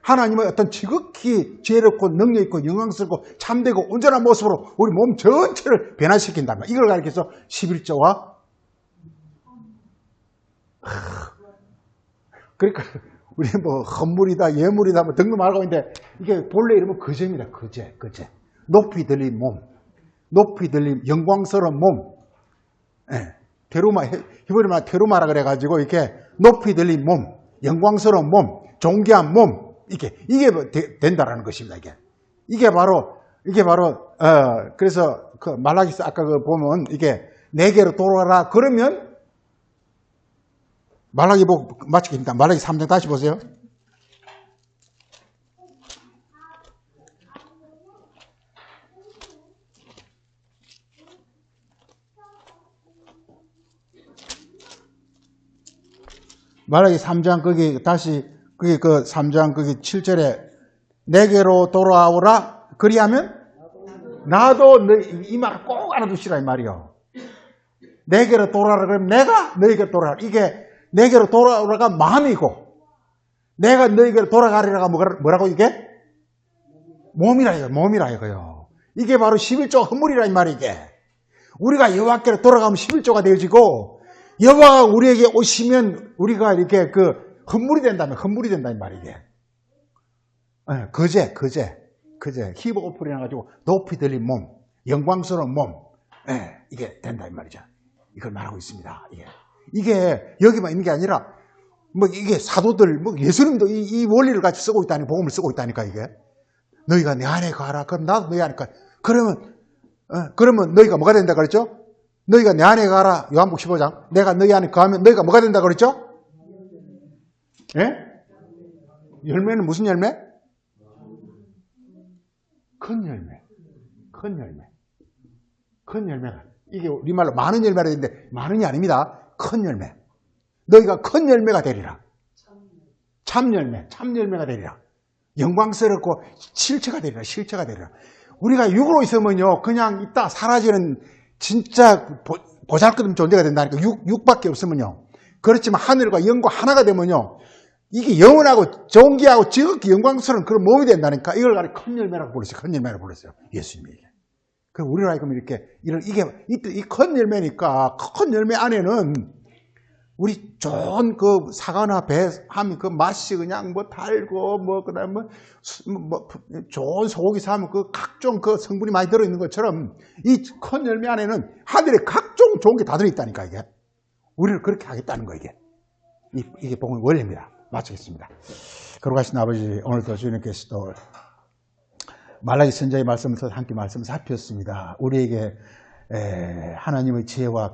하나님의 어떤 지극히 지혜롭고 능력있고 영광스럽고 참되고 온전한 모습으로 우리 몸 전체를 변화시킨단 말이에요. 이걸 가리켜서 11조와, 그러니까 우리 뭐 헌물이다 예물이다 뭐 등등 말하고 있는데, 이게 본래 이름은 거제입니다. 거제. 높이 들린 몸, 높이 들린 영광스러운 몸. 히브리 말 테루마라 그래가지고 이렇게 높이 들린 몸, 영광스러운 몸, 존귀한 몸, 이게 된다라는 것입니다. 이게 바로 그래서 그 말라기서 아까 그 보면 이게 내게로 돌아라 그러면, 말라기 보고 마치겠습니다. 말라기 3장 다시 보세요. 말라기 3장 거기 그 3장 거기 7절에 내게로 돌아오라 그리하면 나도 이 말을 꼭 알아두시라 이 말이요. 내게로 돌아오라 그러면 내가 너에게로 돌아가라. 이게 내게로 돌아오라가 마음이고, 내가 너에게로 돌아가리라가 뭐라고 이게? 몸이라 이거요. 이게 바로 11조 헌물이라 이 말이 이게. 우리가 여호와께로 돌아가면 11조가 되어지고, 여호와가 우리에게 오시면 우리가 이렇게 헌물이 된다 이 말이 이게. 거제. 히브오프리라 가지고 높이 들린 몸, 영광스러운 몸, 이게 된다 이 말이죠. 이걸 말하고 있습니다. 이게 여기만 있는 게 아니라, 뭐 이게 사도들, 뭐 예수님도 이 원리를 같이 쓰고 있다니, 복음을 쓰고 있다니까 이게. 너희가 내 안에 가라. 그럼 나도 너희 안에 가. 그러면 너희가 뭐가 된다 그랬죠? 너희가 내 안에 가라. 요한복음 15장. 내가 너희 안에 가면 너희가 뭐가 된다 그랬죠? 예? 열매는 무슨 열매? 큰 열매가. 이게 우리말로 많은 열매라 했는데 많은이 아닙니다. 큰 열매. 너희가 큰 열매가 되리라. 참열매가 되리라. 영광스럽고 실체가 되리라. 우리가 육으로 있으면요, 그냥 있다 사라지는 진짜 보잘것없는 존재가 된다니까. 육밖에 없으면요. 그렇지만 하늘과 영과 하나가 되면요, 이게 영원하고 존귀하고 지극히 영광스러운 그런 몸이 된다니까. 이걸 가지고 큰 열매라고 불렀어요. 예수님이. 그럼 우리가 이렇게 이 큰 열매니까, 큰 열매 안에는 우리 좋은 그 사과나 배 하면 그 맛이 그냥 뭐 달고 뭐 그다음에 뭐 좋은 소고기 사면 그 각종 그 성분이 많이 들어 있는 것처럼, 이 큰 열매 안에는 하늘의 각종 좋은 게 다 들어 있다니까. 이게 우리를 그렇게 하겠다는 거. 이게 복음의 원리입니다. 마치겠습니다. 거룩하신 아버지, 오늘도 주님께서도 말라기 선지자의 말씀을 통해서 함께 말씀을 살폈습니다. 우리에게 하나님의 지혜와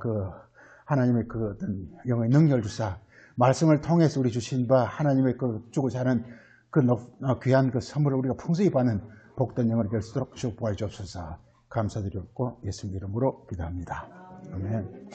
하나님의 어떤 영의 능력을 주사, 말씀을 통해서 우리 주신 바 하나님의 주고자 하는 귀한 선물을 우리가 풍성히 받는 복된 영을 될 수 있도록 축복하여 주옵소서. 감사드렸고 예수님 이름으로 기도합니다. 아멘.